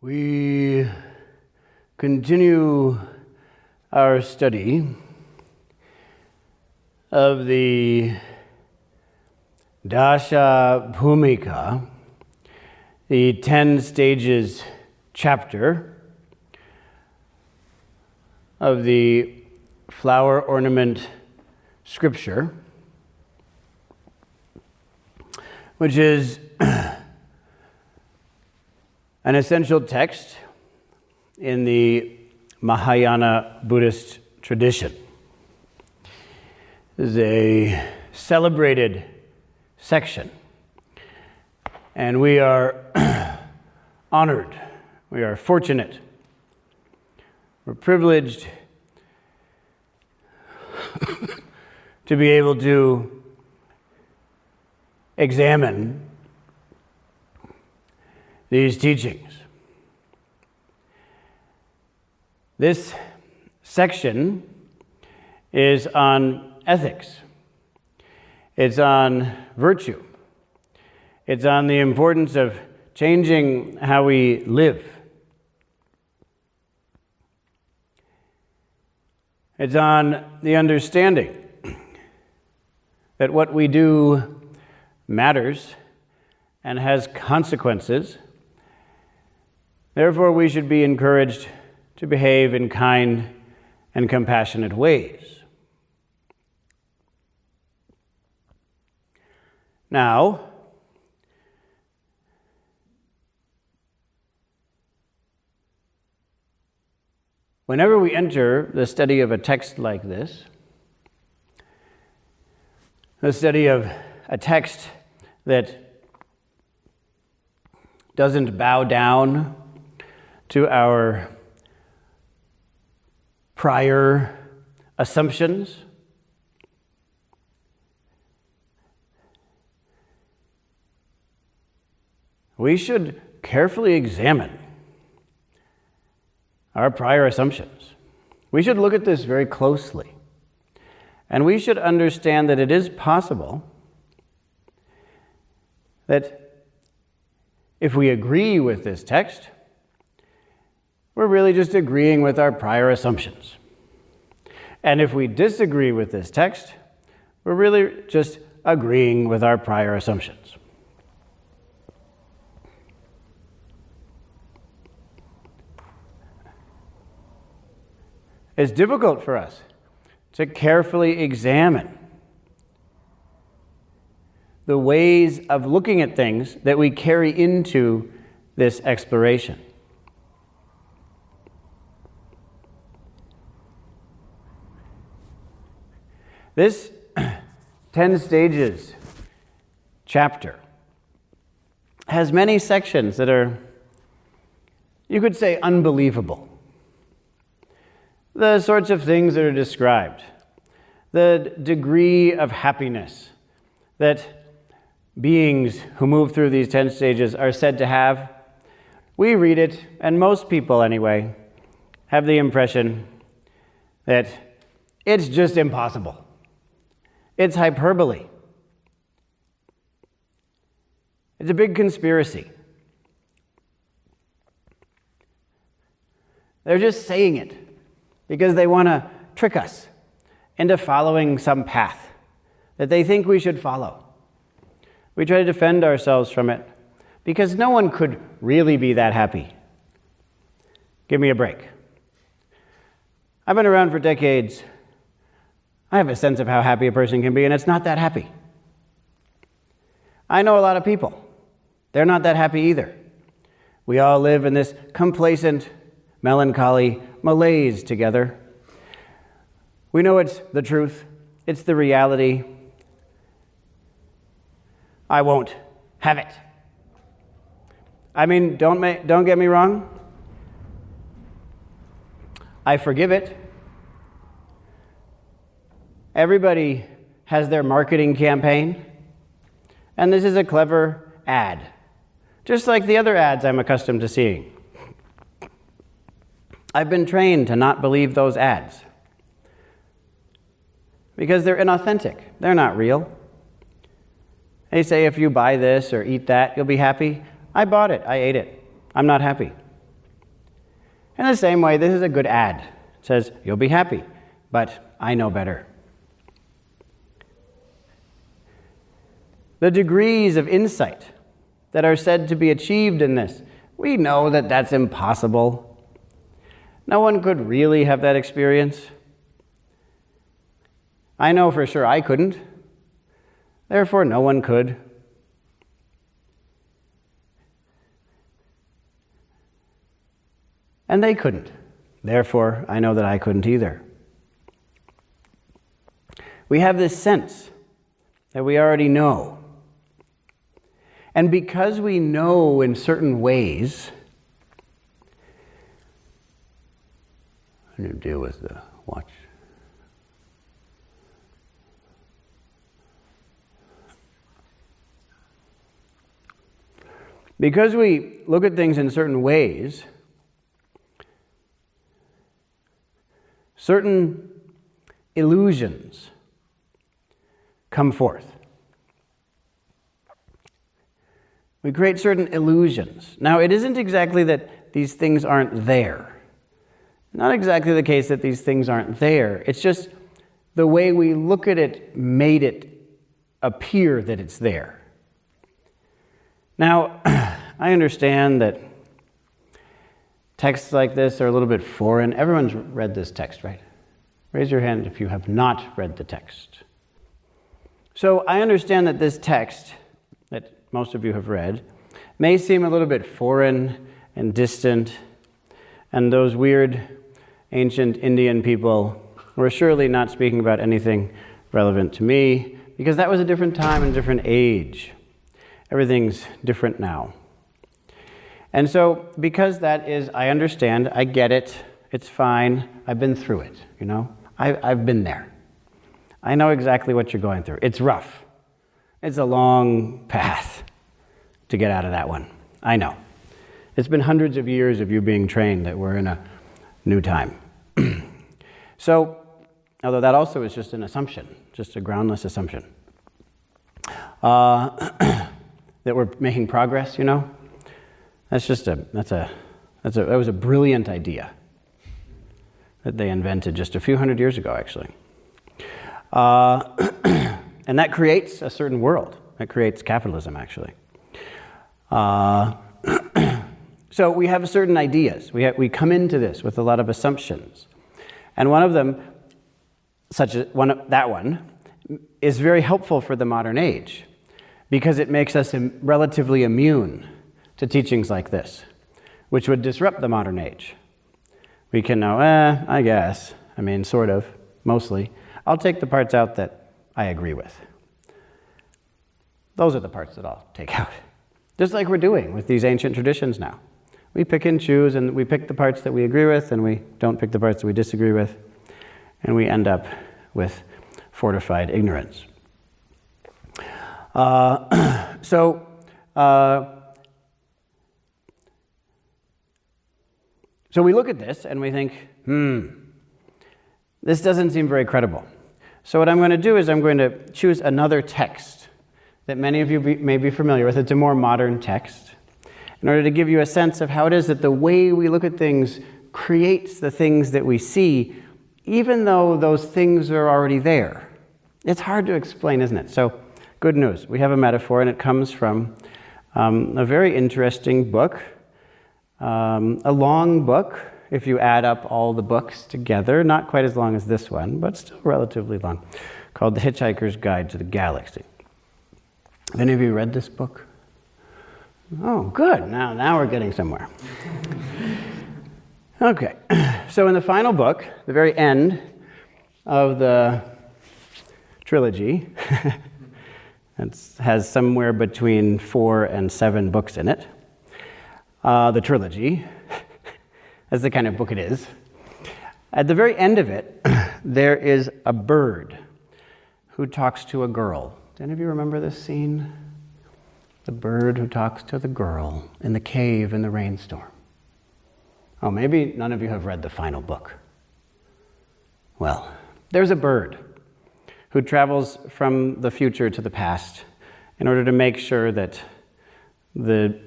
We continue our study of the Dasha Bhumika, the 10 stages chapter of the flower ornament scripture, which is an essential text in the Mahayana Buddhist tradition. This is a celebrated section, and we are honored, we are fortunate, we're privileged to be able to examine these teachings. This section is on ethics. It's on virtue. It's on the importance of changing how we live. It's on the understanding that what we do matters and has consequences. Therefore, we should be encouraged to behave in kind and compassionate ways. Now, whenever we enter the study of a text like this, the study of a text that doesn't bow down to our prior assumptions, we should carefully examine our prior assumptions. We should look at this very closely, and we should understand that it is possible that if we agree with this text, we're really just agreeing with our prior assumptions. And if we disagree with this text, we're really just agreeing with our prior assumptions. It's difficult for us to carefully examine the ways of looking at things that we carry into this exploration. This 10 stages chapter has many sections that are, you could say, unbelievable. The sorts of things that are described, the degree of happiness that beings who move through these 10 stages are said to have. We read it, and most people anyway, have the impression that it's just impossible. It's hyperbole. It's a big conspiracy. They're just saying it because they want to trick us into following some path that they think we should follow. We try to defend ourselves from it because no one could really be that happy. Give me a break. I've been around for decades. I have a sense of how happy a person can be, and it's not that happy. I know a lot of people. They're not that happy either. We all live in this complacent, melancholy malaise together. We know it's the truth. It's the reality. I won't have it. I mean, don't get me wrong. I forgive it. Everybody has their marketing campaign, and this is a clever ad, just like the other ads I'm accustomed to seeing. I've been trained to not believe those ads because they're inauthentic. They're not real. They say if you buy this or eat that, you'll be happy. I bought it. I ate it. I'm not happy. In the same way, this is a good ad. It says, you'll be happy, but I know better. The degrees of insight that are said to be achieved in this, we know that that's impossible. No one could really have that experience. I know for sure I couldn't. Therefore, no one could. And they couldn't. Therefore, I know that I couldn't either. We have this sense that we already know. And because we know in certain ways, I need to deal with the watch. Because we look at things in certain ways, certain illusions come forth. We create certain illusions. Now, it isn't exactly that these things aren't there. Not exactly the case that these things aren't there. It's just the way we look at it made it appear that it's there. Now, I understand that texts like this are a little bit foreign. Everyone's read this text, right? Raise your hand if you have not read the text. So I understand that this text, that most of you have read, may seem a little bit foreign and distant, and those weird ancient Indian people were surely not speaking about anything relevant to me, because that was a different time and a different age. Everything's different now. And so, because that is, I understand, I get it, it's fine, I've been through it, you know? I've been there. I know exactly what you're going through. It's rough. It's a long path to get out of that one. I know. It's been hundreds of years of you being trained that we're in a new time. So, although that also is just an assumption, just a groundless assumption, that we're making progress, you know, that was a brilliant idea that they invented just a few hundred years ago, actually. And that creates a certain world. That creates capitalism, actually. So we have certain ideas. We come into this with a lot of assumptions. And one of them, that one, is very helpful for the modern age because it makes us relatively immune to teachings like this, which would disrupt the modern age. We can know, I guess, I mean, sort of, mostly. I'll take the parts out that I agree with. Those are the parts that I'll take out. Just like we're doing with these ancient traditions now. We pick and choose, and we pick the parts that we agree with, and we don't pick the parts that we disagree with, and we end up with fortified ignorance. So we look at this and we think, this doesn't seem very credible. So what I'm going to do is I'm going to choose another text that many of you may be familiar with. It's a more modern text, in order to give you a sense of how it is that the way we look at things creates the things that we see, even though those things are already there. It's hard to explain, isn't it? So, good news. We have a metaphor, and it comes from a very interesting book, a long book, if you add up all the books together, not quite as long as this one, but still relatively long, called The Hitchhiker's Guide to the Galaxy. Have any of you read this book? Oh, good. Now we're getting somewhere. Okay. So in the final book, the very end of the trilogy, it has somewhere between 4 and 7 books in it. The trilogy, that's the kind of book it is. At the very end of it, there is a bird who talks to a girl. Do any of you remember this scene? The bird who talks to the girl in the cave in the rainstorm. Oh, maybe none of you have read the final book. Well, there's a bird who travels from the future to the past in order to make sure that the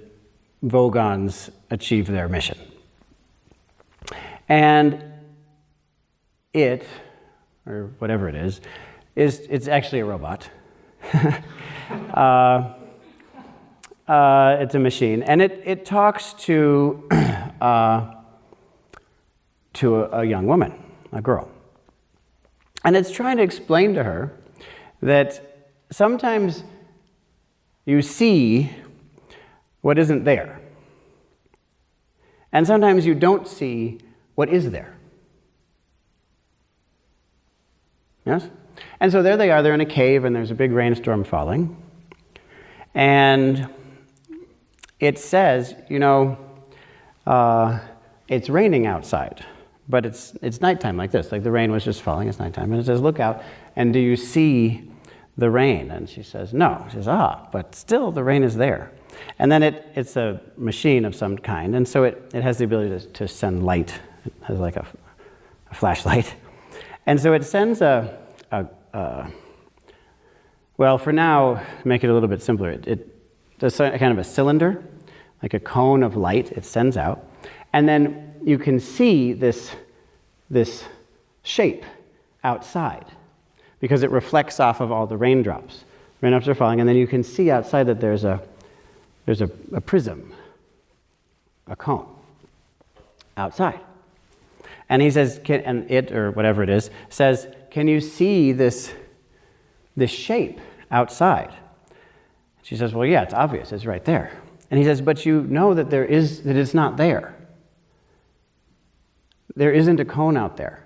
Vogons achieve their mission. And it, or whatever it is it's actually a robot. It's a machine, and it talks to a young woman, a girl. And it's trying to explain to her that sometimes you see what isn't there. And sometimes you don't see what is there. Yes? And so there they are, they're in a cave, and there's a big rainstorm falling. And it says, it's raining outside, but it's nighttime like this, like the rain was just falling, it's nighttime. And it says, look out, and do you see the rain? And she says, no. She says, but still the rain is there. And then it's a machine of some kind, and so it has the ability to send light. It has like a flashlight. And so it sends well, for now, make it a little bit simpler. It does kind of a cylinder, like a cone of light it sends out. And then you can see this shape outside because it reflects off of all the raindrops. Raindrops are falling, and then you can see outside that there's a prism, a cone outside. And he says, and it, or whatever it is, says, can you see this shape outside? She says, well, yeah, it's obvious, it's right there. And he says, but you know that that it's not there. There isn't a cone out there.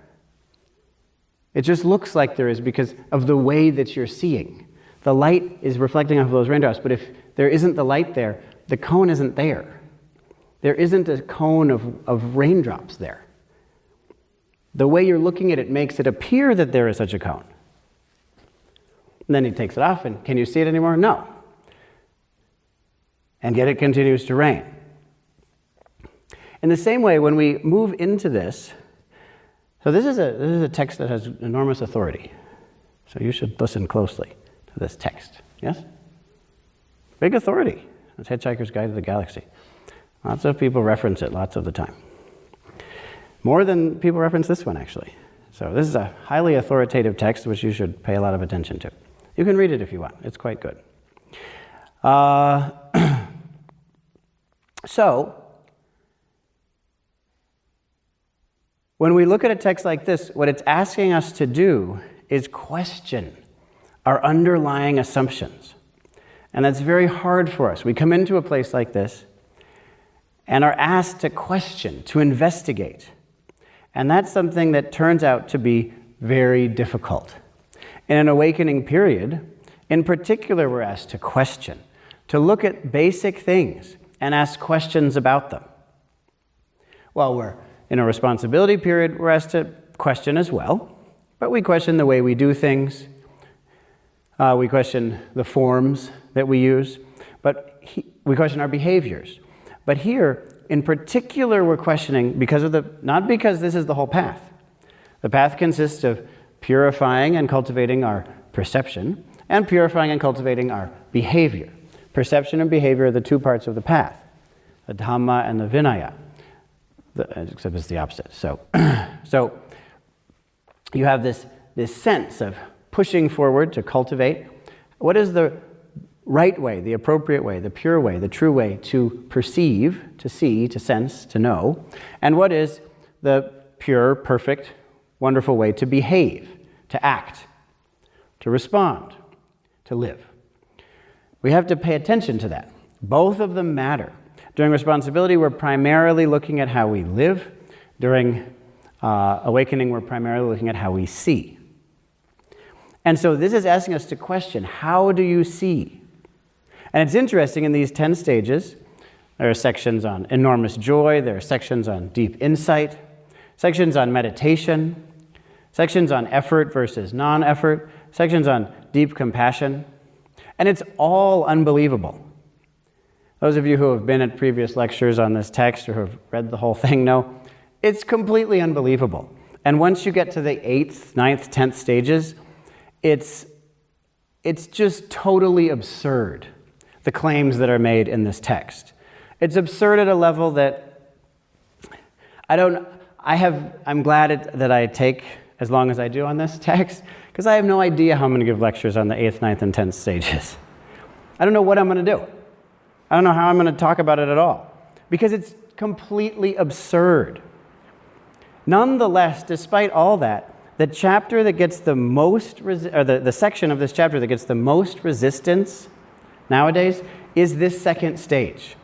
It just looks like there is because of the way that you're seeing. The light is reflecting off of those raindrops, but if there isn't the light there, the cone isn't there. There isn't a cone of raindrops there. The way you're looking at it makes it appear that there is such a cone. And then he takes it off, and can you see it anymore? No. And yet it continues to rain. In the same way, when we move into this, so this is a text that has enormous authority. So you should listen closely to this text. Yes? Big authority. It's Hitchhiker's Guide to the Galaxy. Lots of people reference it lots of the time. More than people reference this one, actually. So this is a highly authoritative text which you should pay a lot of attention to. You can read it if you want. It's quite good. So, when we look at a text like this, what it's asking us to do is question our underlying assumptions. And that's very hard for us. We come into a place like this and are asked to question, to investigate. And that's something that turns out to be very difficult. In an awakening period, in particular, we're asked to question, to look at basic things and ask questions about them. While we're in a responsibility period, we're asked to question as well, but we question the way we do things. We question the forms that we use, but we question our behaviors. But here, in particular, we're questioning not because this is the whole path. The path consists of purifying and cultivating our perception, and purifying and cultivating our behavior. Perception and behavior are the two parts of the path, the Dhamma and the Vinaya, except it's the opposite. So you have this sense of pushing forward to cultivate. What is the right way, the appropriate way, the pure way, the true way to perceive, to see, to sense, to know? And what is the pure, perfect, wonderful way to behave, to act, to respond, to live? We have to pay attention to that. Both of them matter. During responsibility, we're primarily looking at how we live. During awakening, we're primarily looking at how we see. And so this is asking us to question, how do you see? And it's interesting, in these 10 stages, there are sections on enormous joy, there are sections on deep insight, sections on meditation, sections on effort versus non-effort, sections on deep compassion. And it's all unbelievable. Those of you who have been at previous lectures on this text or who have read the whole thing know it's completely unbelievable. And once you get to the 8th, 9th, 10th stages, it's just totally absurd, the claims that are made in this text. It's absurd at a level that I I'm glad that I take as long as I do on this text, because I have no idea how I'm going to give lectures on the 8th, 9th, and 10th stages. I don't know what I'm going to do. I don't know how I'm going to talk about it at all, because it's completely absurd. Nonetheless, despite all that, the chapter that gets the most, the section of this chapter that gets the most resistance nowadays is this second stage.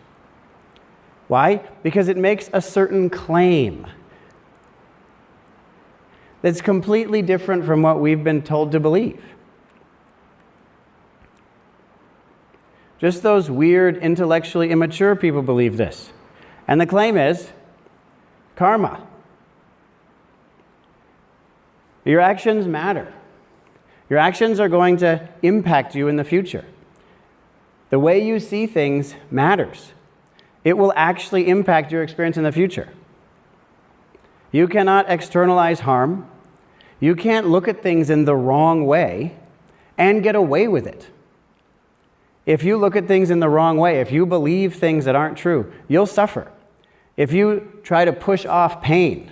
Why? Because it makes a certain claim that's completely different from what we've been told to believe. Just those weird, intellectually immature people believe this. And the claim is karma. Your actions matter. Your actions are going to impact you in the future. The way you see things matters. It will actually impact your experience in the future. You cannot externalize harm. You can't look at things in the wrong way and get away with it. If you look at things in the wrong way, if you believe things that aren't true, you'll suffer. If you try to push off pain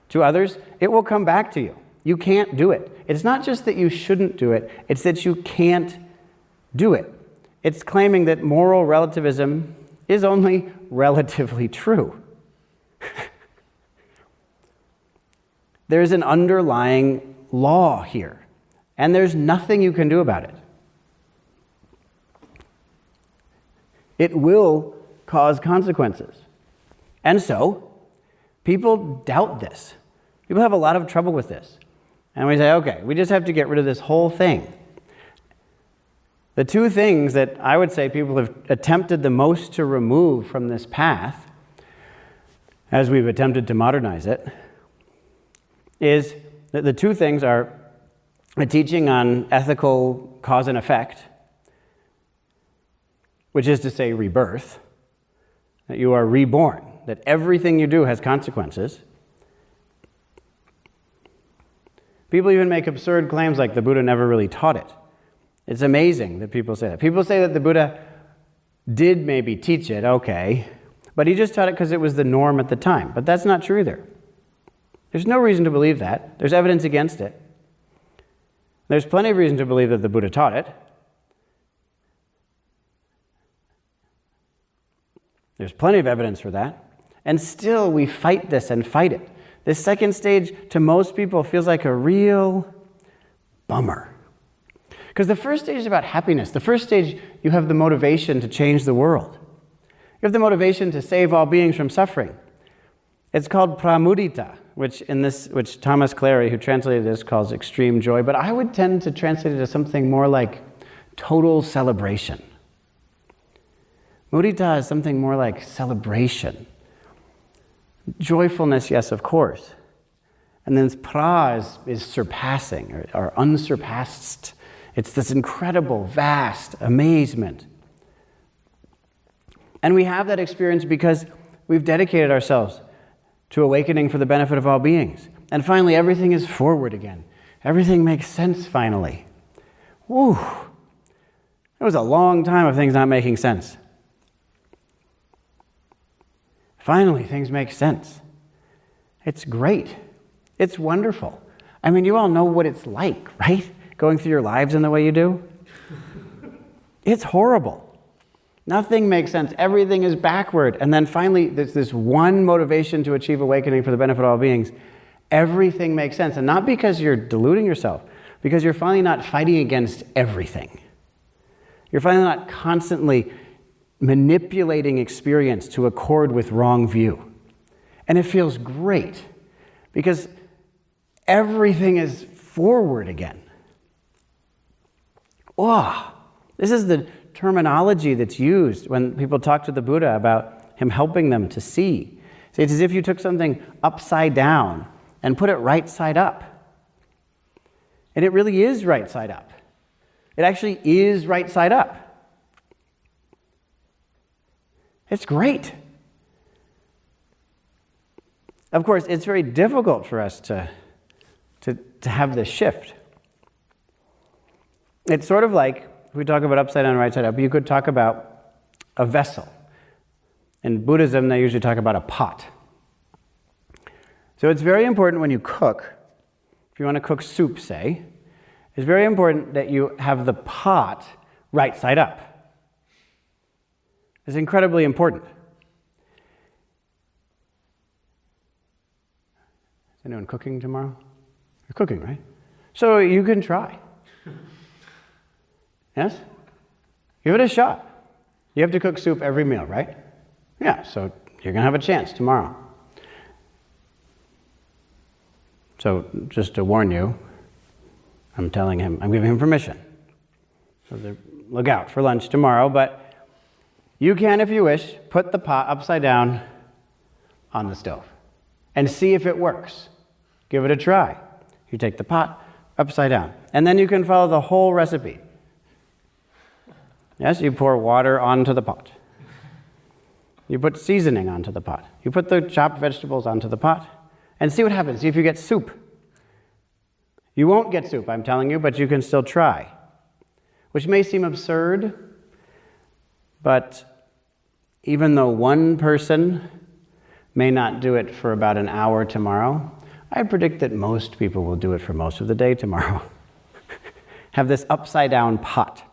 to others, it will come back to you. You can't do it. It's not just that you shouldn't do it, it's that you can't do it. It's claiming that moral relativism is only relatively true. There's an underlying law here, and there's nothing you can do about it. It will cause consequences. And so, people doubt this. People have a lot of trouble with this. And we say, okay, we just have to get rid of this whole thing. The two things that I would say people have attempted the most to remove from this path, as we've attempted to modernize it, is that the two things are a teaching on ethical cause and effect, which is to say rebirth, that you are reborn, that everything you do has consequences. People even make absurd claims like the Buddha never really taught it. It's amazing that people say that. People say that the Buddha did maybe teach it, okay, but he just taught it because it was the norm at the time. But that's not true either. There's no reason to believe that. There's evidence against it. There's plenty of reason to believe that the Buddha taught it. There's plenty of evidence for that. And still we fight this and fight it. This second stage, to most people, feels like a real bummer. Because the first stage is about happiness. The first stage, you have the motivation to change the world. You have the motivation to save all beings from suffering. It's called pramudita, which Thomas Clary, who translated this, calls extreme joy. But I would tend to translate it as something more like total celebration. Mudita is something more like celebration. Joyfulness, yes, of course. And then pra is surpassing or unsurpassed. It's this incredible, vast amazement. And we have that experience because we've dedicated ourselves to awakening for the benefit of all beings. And finally, everything is forward again. Everything makes sense finally. Whew. It was a long time of things not making sense. Finally, things make sense. It's great. It's wonderful. I mean, you all know what it's like, right? Going through your lives in the way you do. It's horrible. Nothing makes sense. Everything is backward. And then finally, there's this one motivation to achieve awakening for the benefit of all beings. Everything makes sense. And not because you're deluding yourself, because you're finally not fighting against everything. You're finally not constantly manipulating experience to accord with wrong view. And it feels great because everything is forward again. Oh, this is the terminology that's used when people talk to the Buddha about him helping them to see. See, it's as if you took something upside down and put it right side up. And it really is right side up. It actually is right side up. It's great. Of course, it's very difficult for us to have this shift. It's sort of like, if we talk about upside down, right side up, you could talk about a vessel. In Buddhism, they usually talk about a pot. So it's very important when you cook, if you want to cook soup, say, it's very important that you have the pot right side up. It's incredibly important. Is anyone cooking tomorrow? You're cooking, right? So you can try. Yes? Give it a shot. You have to cook soup every meal, right? Yeah, so you're going to have a chance tomorrow. So just to warn you, I'm giving him permission. So look out for lunch tomorrow, but you can, if you wish, put the pot upside down on the stove and see if it works. Give it a try. You take the pot upside down, and then you can follow the whole recipe. Yes, you pour water onto the pot. You put seasoning onto the pot. You put the chopped vegetables onto the pot and see what happens. See if you get soup. You won't get soup, I'm telling you, but you can still try. Which may seem absurd, but even though one person may not do it for about an hour tomorrow, I predict that most people will do it for most of the day tomorrow. Have this upside down pot.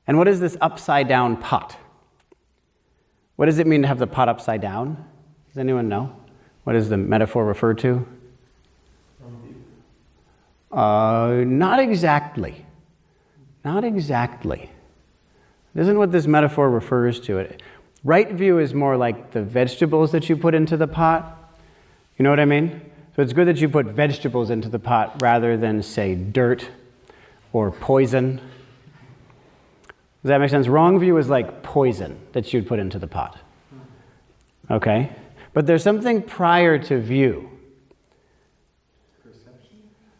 And what is this upside down pot? What does it mean to have the pot upside down? Does anyone know? What does the metaphor refer to? Not exactly. Not exactly. It isn't what this metaphor refers to. Right view is more like the vegetables that you put into the pot. You know what I mean? So it's good that you put vegetables into the pot rather than, say, dirt or poison. Does that make sense? Wrong view is like poison that you'd put into the pot. Okay? But there's something prior to view. Perception?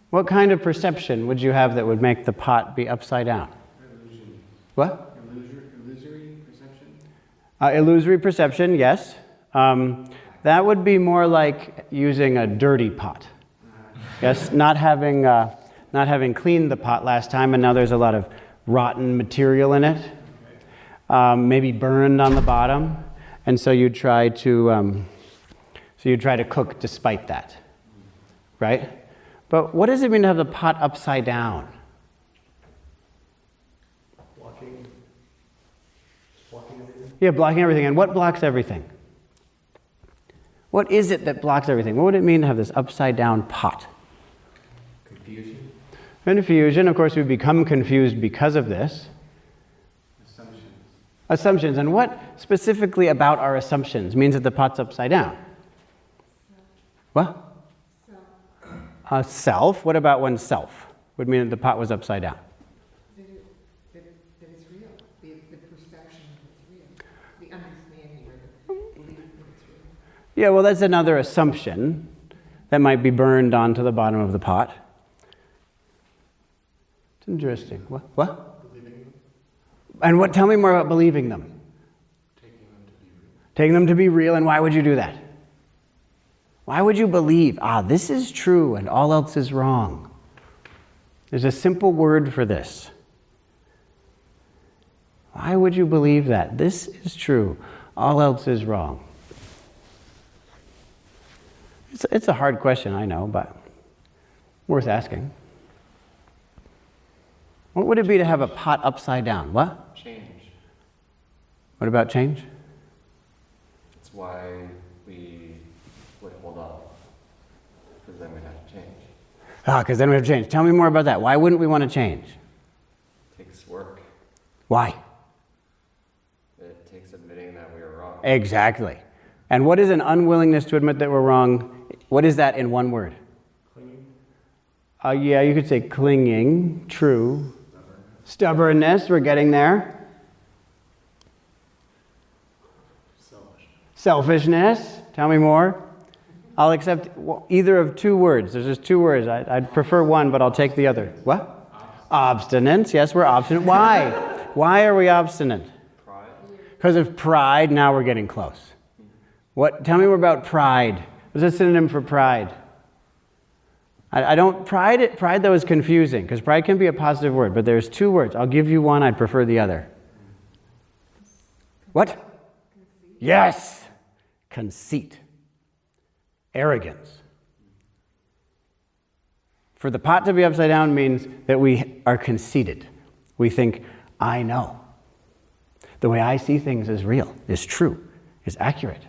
What kind of perception would you have that would make the pot be upside down? Illusion. What? Illusory perception? Illusory perception, yes. That would be more like using a dirty pot. Yes, not having cleaned the pot last time, and now there's a lot of rotten material in it, maybe burned on the bottom, and so you try to cook despite that, right? But what does it mean to have the pot upside down? Blocking everything? Yeah, blocking everything. And what blocks everything? What is it that blocks everything? What would it mean to have this upside down pot? Confusion. Confusion. Of course, we become confused because of this. Assumptions. And what specifically about our assumptions means that the pot's upside down? What? Self. What about when self would mean that the pot was upside down? That it's real. The perception that it's real. The understanding or the belief that it's real. Yeah, well, that's another assumption that might be burned onto the bottom of the pot. It's interesting. What? Believing them. And tell me more about believing them. Taking them to be real. Taking them to be real, and why would you do that? Why would you believe, this is true and all else is wrong? There's a simple word for this. Why would you believe that? This is true, all else is wrong. It's a hard question, I know, but worth asking. What would it be to have a pot upside down? What? Change. What about change? That's why we would hold off. Because then we'd have to change. Because then we have to change. Tell me more about that. Why wouldn't we want to change? It takes work. Why? It takes admitting that we were wrong. Exactly. And what is an unwillingness to admit that we're wrong? What is that in one word? Clinging. Yeah, you could say clinging, true. Stubbornness, we're getting there. Selfishness, tell me more. I'll accept either of two words. There's just two words. I'd prefer one, but I'll take the other. What? Obstinance. Yes, we're obstinate. Why? Why are we obstinate? Pride. Because of pride. Now we're getting close. What? Tell me more about pride. What's a synonym for pride? Pride though is confusing, because pride can be a positive word, but there's two words. I'll give you one, I'd prefer the other. What? Conceit. Yes! Conceit. Arrogance. For the pot to be upside down means that we are conceited. We think, I know. The way I see things is real, is true, is accurate.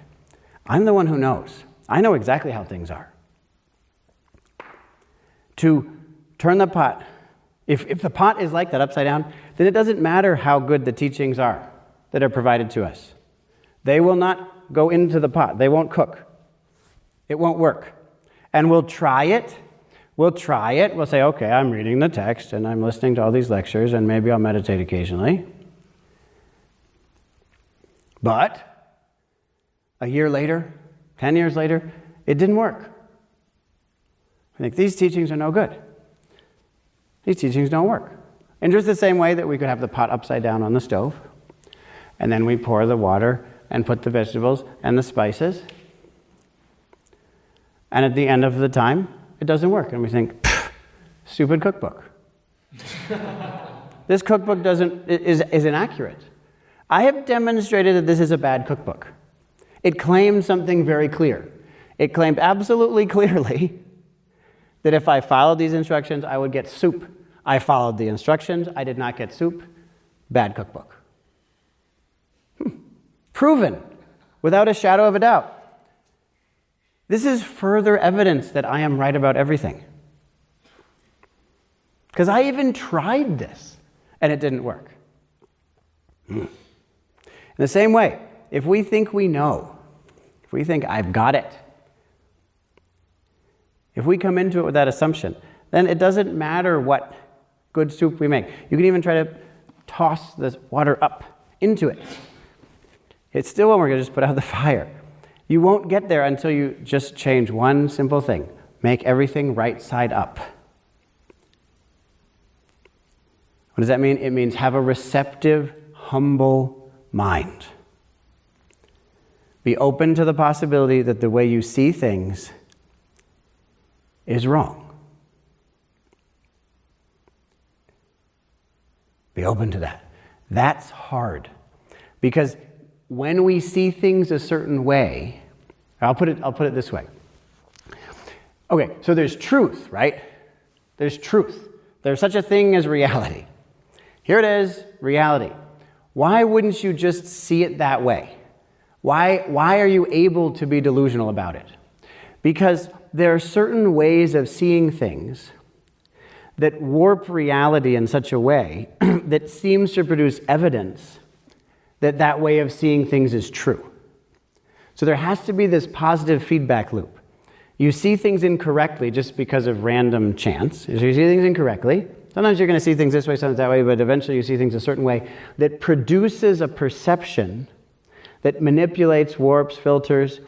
I'm the one who knows. I know exactly how things are. To turn the pot, if the pot is like that upside down, then it doesn't matter how good the teachings are that are provided to us. They will not go into the pot. They won't cook. It won't work. And we'll try it. We'll say, okay, I'm reading the text and I'm listening to all these lectures and maybe I'll meditate occasionally. But a year later, 10 years later, it didn't work. I think these teachings are no good. These teachings don't work. In just the same way that we could have the pot upside down on the stove, and then we pour the water and put the vegetables and the spices, and at the end of the time, it doesn't work. And we think, stupid cookbook. This cookbook is inaccurate. I have demonstrated that this is a bad cookbook. It claimed something very clear. It claimed absolutely clearly that if I followed these instructions, I would get soup. I followed the instructions. I did not get soup. Bad cookbook. Proven, without a shadow of a doubt. This is further evidence that I am right about everything. Because I even tried this, and it didn't work. In the same way, if we think we know, if we think I've got it, if we come into it with that assumption, then it doesn't matter what good soup we make. You can even try to toss this water up into it. It still won't work. You'll just put out the fire. You won't get there until you just change one simple thing. Make everything right side up. What does that mean? It means have a receptive, humble mind. Be open to the possibility that the way you see things is wrong. Be open to that. That's hard. Because when we see things a certain way, I'll put it this way. Okay, so there's truth, right? There's truth. There's such a thing as reality. Here it is, reality. Why wouldn't you just see it that way? Why are you able to be delusional about it? Because there are certain ways of seeing things that warp reality in such a way that seems to produce evidence that that way of seeing things is true. So there has to be this positive feedback loop. You see things incorrectly just because of random chance. So you see things incorrectly. Sometimes you're going to see things this way, sometimes that way, but eventually you see things a certain way that produces a perception that manipulates, warps, filters,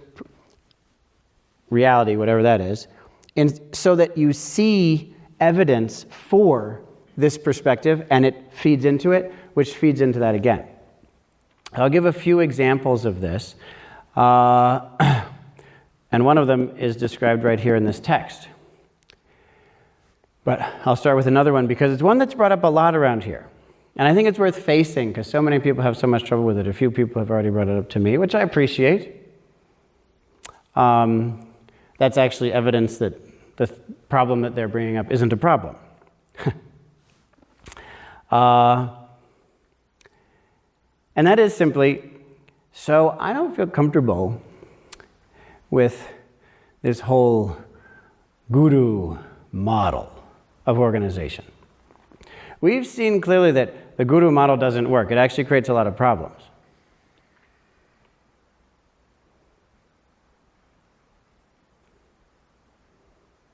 reality, whatever that is, and so that you see evidence for this perspective and it feeds into it, which feeds into that again. I'll give a few examples of this, and one of them is described right here in this text. But I'll start with another one because it's one that's brought up a lot around here. And I think it's worth facing because so many people have so much trouble with it. A few people have already brought it up to me, which I appreciate. That's actually evidence that the problem that they're bringing up isn't a problem. And that is simply, so I don't feel comfortable with this whole guru model of organization. We've seen clearly that the guru model doesn't work. It actually creates a lot of problems.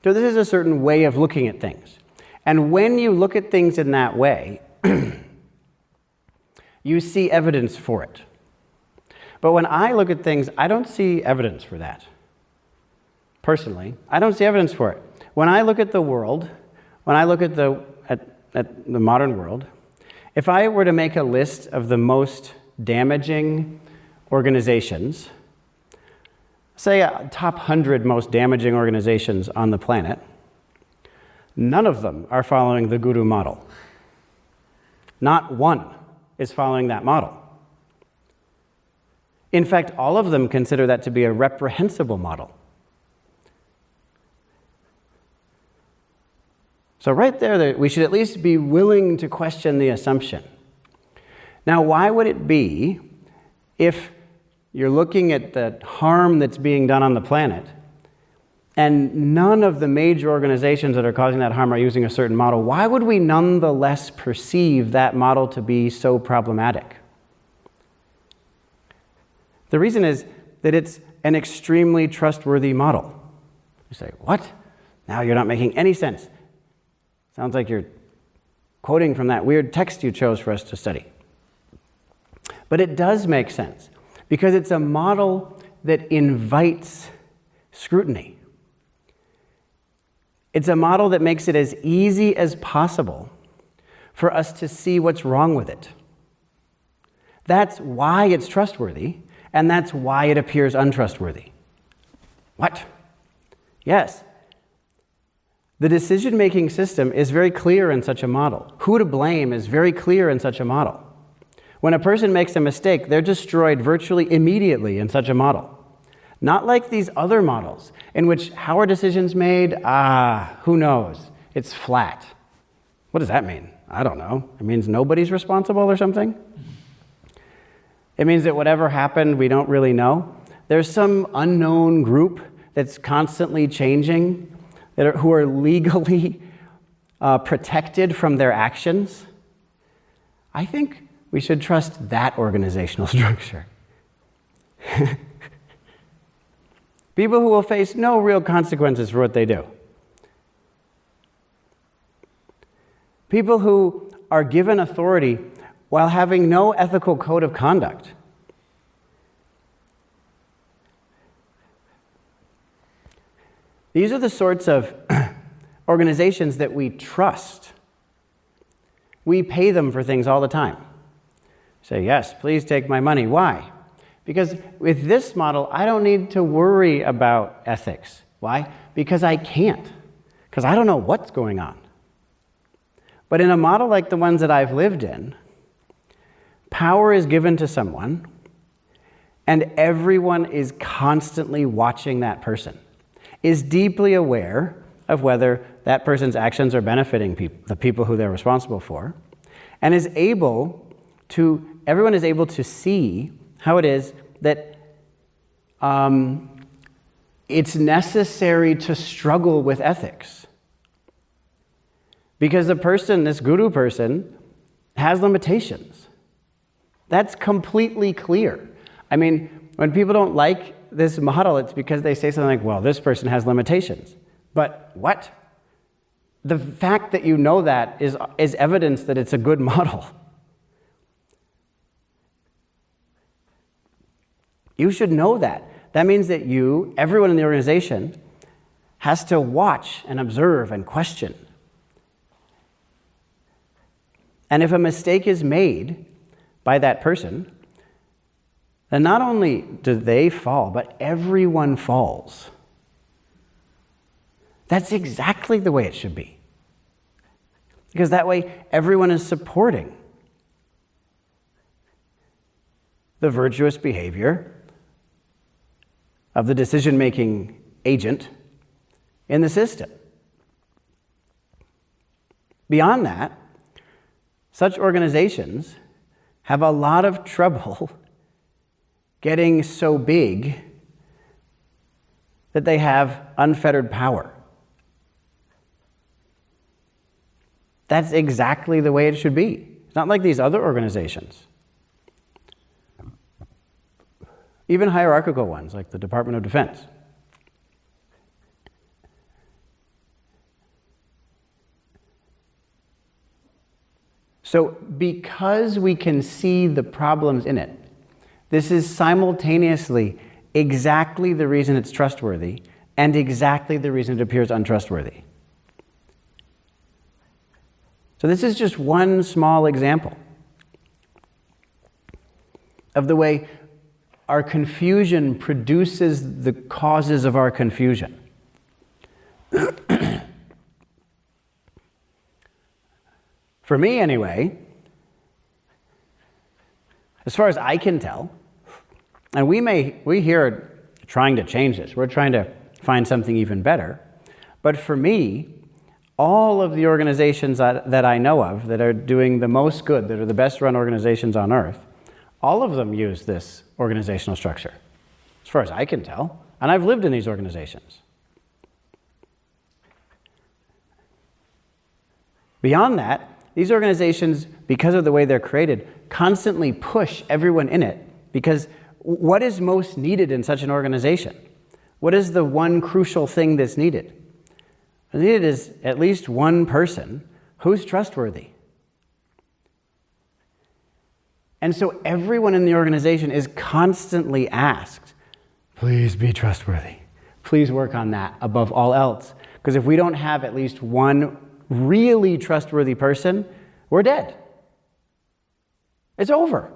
So this is a certain way of looking at things. And when you look at things in that way, you see evidence for it. But when I look at things, I don't see evidence for that. Personally, I don't see evidence for it. When I look at the world, when I look at the modern world, if I were to make a list of the most damaging organizations, say top 100 most damaging organizations on the planet, none of them are following the guru model. Not one is following that model. In fact, all of them consider that to be a reprehensible model. So right there, we should at least be willing to question the assumption. Now, why would it be, if you're looking at the harm that's being done on the planet, and none of the major organizations that are causing that harm are using a certain model, why would we nonetheless perceive that model to be so problematic? The reason is that it's an extremely trustworthy model. You say, what? Now you're not making any sense. Sounds like you're quoting from that weird text you chose for us to study. But it does make sense, because it's a model that invites scrutiny. It's a model that makes it as easy as possible for us to see what's wrong with it. That's why it's trustworthy, and that's why it appears untrustworthy. What? Yes. The decision-making system is very clear in such a model. Who to blame is very clear in such a model. When a person makes a mistake, they're destroyed virtually immediately in such a model. Not like these other models, in which how are decisions made? Who knows? It's flat. What does that mean? I don't know. It means nobody's responsible or something? It means that whatever happened, we don't really know. There's some unknown group that's constantly changing, who are legally protected from their actions. I think we should trust that organizational structure. People who will face no real consequences for what they do. People who are given authority while having no ethical code of conduct. These are the sorts of organizations that we trust. We pay them for things all the time. Say, yes, please take my money. Why? Because with this model, I don't need to worry about ethics. Why? Because I can't. Because I don't know what's going on. But in a model like the ones that I've lived in, power is given to someone, and everyone is constantly watching that person, is deeply aware of whether that person's actions are benefiting the people who they're responsible for, and everyone is able to see how it is that it's necessary to struggle with ethics. Because this guru person, has limitations. That's completely clear. I mean, when people don't like this model, it's because they say something like, well, this person has limitations. But what? The fact that you know that is evidence that it's a good model. You should know that. That means that everyone in the organization, has to watch and observe and question. And if a mistake is made by that person, then not only do they fall, but everyone falls. That's exactly the way it should be. Because that way, everyone is supporting the virtuous behavior of the decision-making agent in the system. Beyond that, such organizations have a lot of trouble getting so big that they have unfettered power. That's exactly the way it should be. It's not like these other organizations. Even hierarchical ones, like the Department of Defense. So, because we can see the problems in it, this is simultaneously exactly the reason it's trustworthy and exactly the reason it appears untrustworthy. So this is just one small example of the way our confusion produces the causes of our confusion. For me, anyway, as far as I can tell, And we here are trying to change this. We're trying to find something even better. But for me, all of the organizations that I know of that are doing the most good, that are the best run organizations on earth, all of them use this organizational structure, as far as I can tell. And I've lived in these organizations. Beyond that, these organizations, because of the way they're created, constantly push everyone in it, because what is most needed in such an organization? What is the one crucial thing that's needed? What's needed is at least one person who's trustworthy. And so everyone in the organization is constantly asked, please be trustworthy. Please work on that above all else. Because if we don't have at least one really trustworthy person, we're dead. It's over.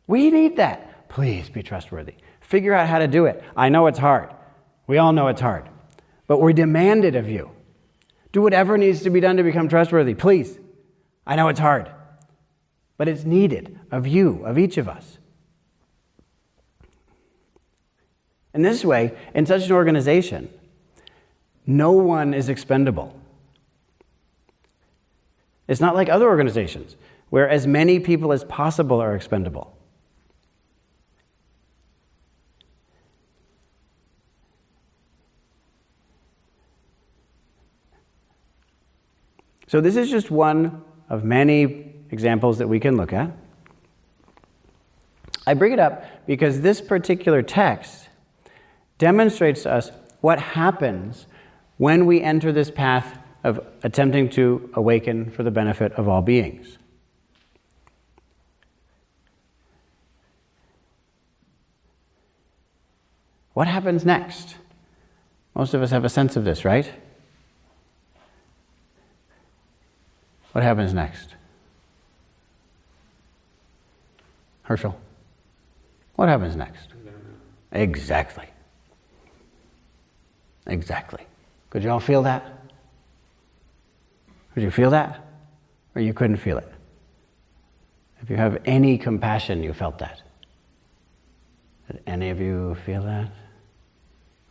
We need that. Please be trustworthy. Figure out how to do it. I know it's hard. We all know it's hard. But we demand it of you. Do whatever needs to be done to become trustworthy. Please. I know it's hard. But it's needed of you, of each of us. In this way, in such an organization, no one is expendable. It's not like other organizations, where as many people as possible are expendable. So this is just one of many examples that we can look at. I bring it up because this particular text demonstrates to us what happens when we enter this path of attempting to awaken for the benefit of all beings. What happens next? Most of us have a sense of this, right? What happens next? Herschel? What happens next? Exactly. Exactly. Could you all feel that? Could you feel that? Or you couldn't feel it? If you have any compassion, you felt that. Did any of you feel that?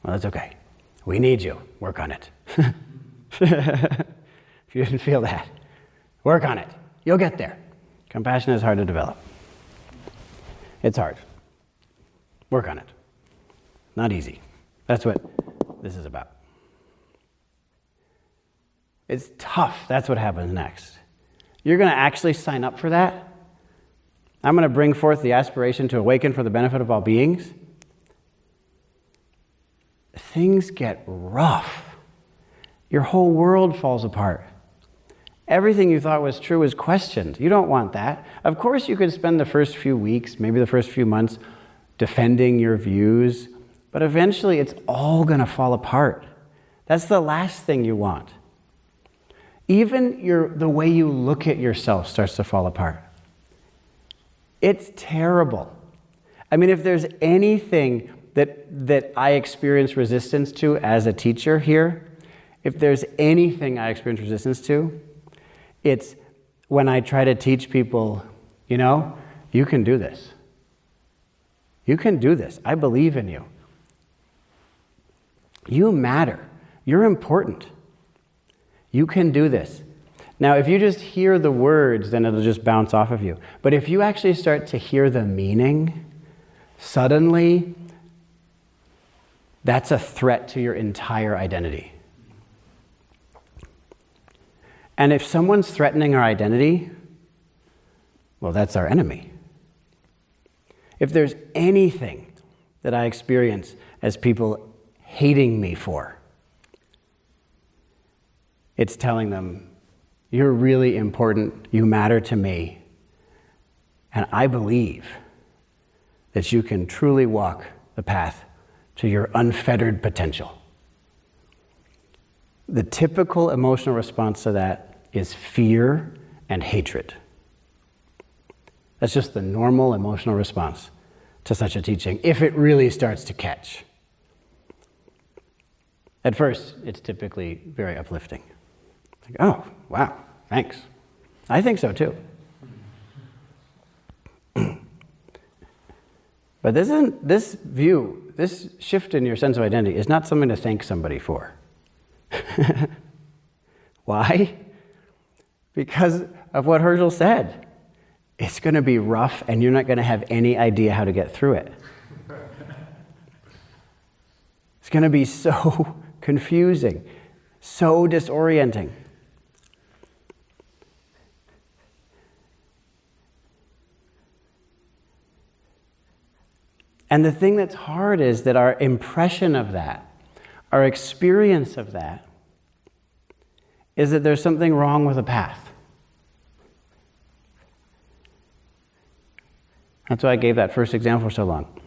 Well, that's okay. We need you. Work on it. If you didn't feel that, work on it. You'll get there. Compassion is hard to develop. It's hard. Work on it. Not easy. That's what this is about. It's tough. That's what happens next. You're going to actually sign up for that? I'm going to bring forth the aspiration to awaken for the benefit of all beings? Things get rough. Your whole world falls apart. Everything you thought was true is questioned. You don't want that. Of course, you could spend the first few weeks, maybe the first few months, defending your views, but eventually it's all going to fall apart. That's the last thing you want. Even the way you look at yourself starts to fall apart. It's terrible. I mean, if there's anything that I experience resistance to as a teacher here, if there's anything I experience resistance to, it's when I try to teach people, you can do this. You can do this. I believe in you. You matter. You're important. You can do this. Now, if you just hear the words, then it'll just bounce off of you. But if you actually start to hear the meaning, suddenly, that's a threat to your entire identity. And if someone's threatening our identity, well, that's our enemy. If there's anything that I experience as people hating me for, it's telling them, you're really important, you matter to me, and I believe that you can truly walk the path to your unfettered potential. The typical emotional response to that is fear and hatred. That's just the normal emotional response to such a teaching, if it really starts to catch. At first, it's typically very uplifting. Like, oh, wow, thanks. I think so too. But this view, this shift in your sense of identity is not something to thank somebody for. Why? Because of what Herschel said. It's going to be rough and you're not going to have any idea how to get through it. It's going to be so confusing, so disorienting. And the thing that's hard is that our impression of that, our experience of that, is that there's something wrong with the path. That's why I gave that first example for so long.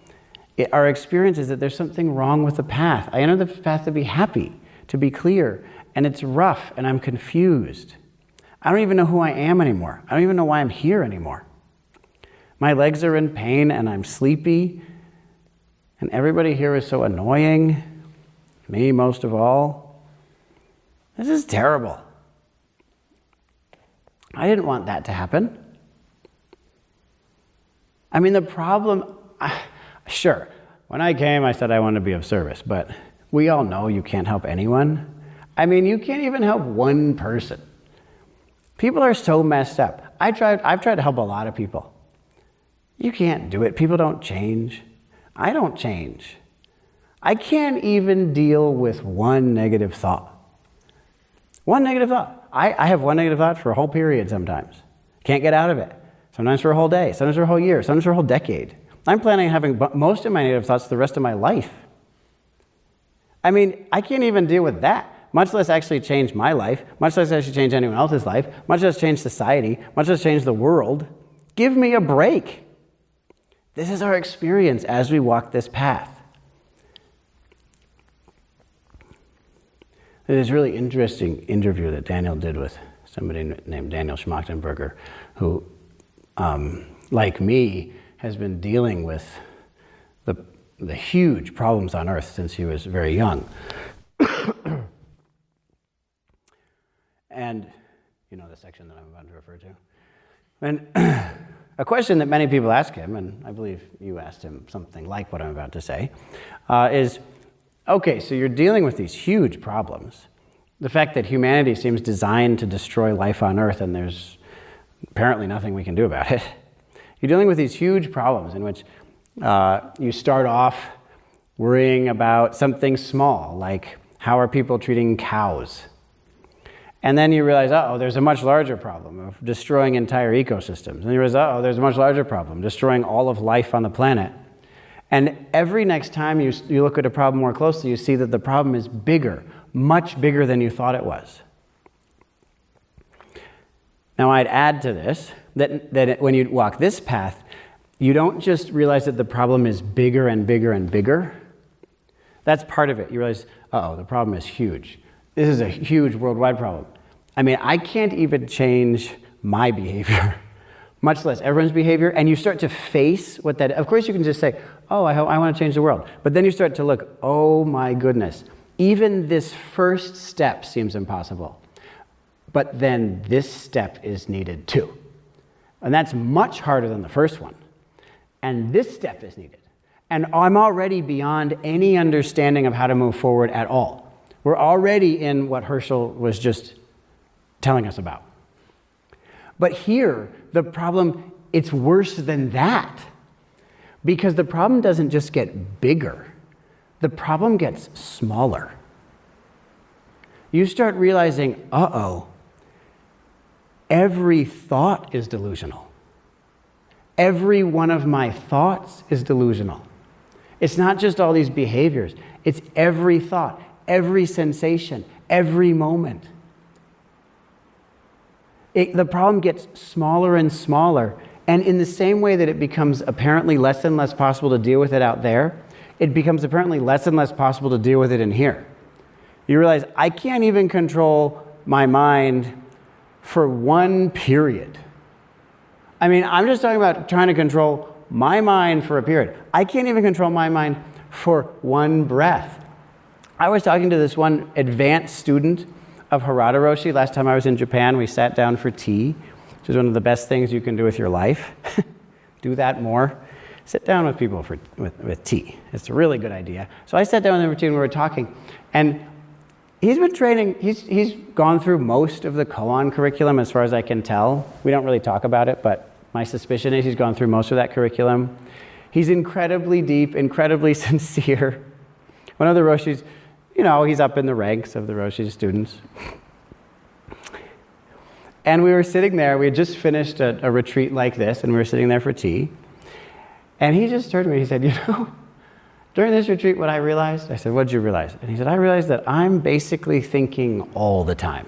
Our experience is that there's something wrong with the path. I enter the path to be happy, to be clear, and it's rough, and I'm confused. I don't even know who I am anymore. I don't even know why I'm here anymore. My legs are in pain, and I'm sleepy, and everybody here is so annoying, me most of all. This is terrible. I didn't want that to happen. I mean, the problem, sure, when I came, I said I wanted to be of service, but we all know you can't help anyone. I mean, you can't even help one person. People are so messed up. I've tried to help a lot of people. You can't do it. People don't change. I don't change. I can't even deal with one negative thought. One negative thought. I have one negative thought for a whole period sometimes. Can't get out of it. Sometimes for a whole day, sometimes for a whole year, sometimes for a whole decade. I'm planning on having most of my negative thoughts the rest of my life. I mean, I can't even deal with that, much less actually change my life, much less actually change anyone else's life, much less change society, much less change the world. Give me a break. This is our experience as we walk this path. There's this really interesting interview that Daniel did with somebody named Daniel Schmachtenberger, who, like me, has been dealing with the huge problems on Earth since he was very young. And you know the section that I'm about to refer to. And a question that many people ask him, and I believe you asked him something like what I'm about to say, is, okay, so you're dealing with these huge problems. The fact that humanity seems designed to destroy life on Earth and there's apparently nothing we can do about it. You're dealing with these huge problems in which you start off worrying about something small, like how are people treating cows? And then you realize, there's a much larger problem of destroying entire ecosystems. And you realize, there's a much larger problem, destroying all of life on the planet. And every next time you look at a problem more closely, you see that the problem is bigger, much bigger than you thought it was. Now, I'd add to this that when you walk this path, you don't just realize that the problem is bigger and bigger and bigger. That's part of it. You realize, the problem is huge. This is a huge worldwide problem. I mean, I can't even change my behavior, much less everyone's behavior. And you start to face what that, of course you can just say, I want to change the world. But then you start to look, oh my goodness, even this first step seems impossible. But then this step is needed too. And that's much harder than the first one. And this step is needed. And I'm already beyond any understanding of how to move forward at all. We're already in what Herschel was just telling us about. But here, the problem, it's worse than that. Because the problem doesn't just get bigger. The problem gets smaller. You start realizing, every thought is delusional. Every one of my thoughts is delusional. It's not just all these behaviors. It's every thought, every sensation, every moment. The problem gets smaller and smaller. And in the same way that it becomes apparently less and less possible to deal with it out there, it becomes apparently less and less possible to deal with it in here. You realize, I can't even control my mind for one period. I mean, I'm just talking about trying to control my mind for a period. I can't even control my mind for one breath. I was talking to this one advanced student of Harada Roshi last time I was in Japan. We sat down for tea, which is one of the best things you can do with your life. Do that more. sit down with people with tea. It's a really good idea. So I sat down with him for tea and we were talking. And he's been training, he's gone through most of the koan curriculum as far as I can tell. We don't really talk about it, but my suspicion is he's gone through most of that curriculum. He's incredibly deep, incredibly sincere. One of the Roshis, he's up in the ranks of the Roshi students. And we were sitting there, we had just finished a retreat like this, and we were sitting there for tea. And he just turned to me, he said, during this retreat, what I realized, I said, what did you realize? And he said, I realized that I'm basically thinking all the time.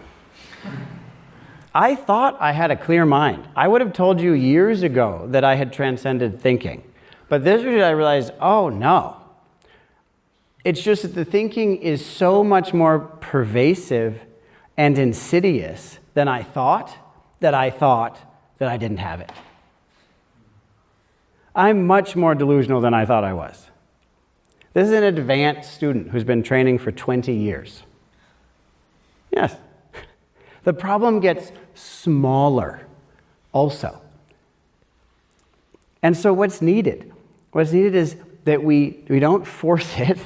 I thought I had a clear mind. I would have told you years ago that I had transcended thinking. But this retreat, I realized, oh no. It's just that the thinking is so much more pervasive and insidious than I thought that I didn't have it. I'm much more delusional than I thought I was. This is an advanced student who's been training for 20 years. Yes. The problem gets smaller also. And so what's needed? What's needed is that we don't force it,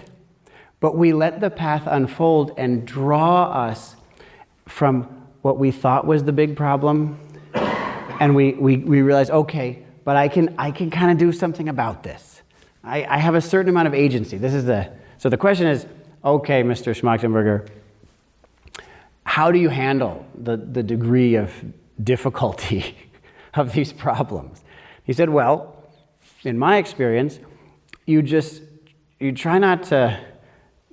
but we let the path unfold and draw us from what we thought was the big problem, and we realize, okay, but I can kind of do something about this. I have a certain amount of agency. So the question is, okay, Mr. Schmachtenberger, how do you handle the degree of difficulty of these problems? He said, well, in my experience, you try not to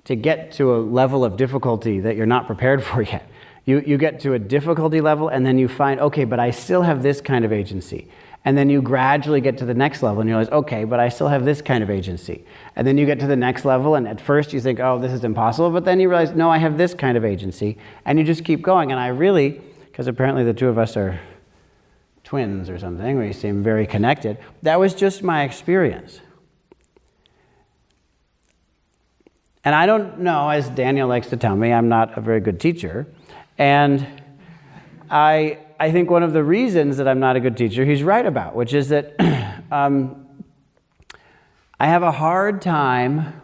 get to a level of difficulty that you're not prepared for yet. You get to a difficulty level and then you find, okay, but I still have this kind of agency. And then you gradually get to the next level and you realize, okay, but I still have this kind of agency. And then you get to the next level and at first you think, oh, this is impossible. But then you realize, no, I have this kind of agency. And you just keep going. And I really, because apparently the two of us are twins or something, we seem very connected. That was just my experience. And I don't know, as Daniel likes to tell me, I'm not a very good teacher. And I think one of the reasons that I'm not a good teacher, he's right about, which is that I have a hard time.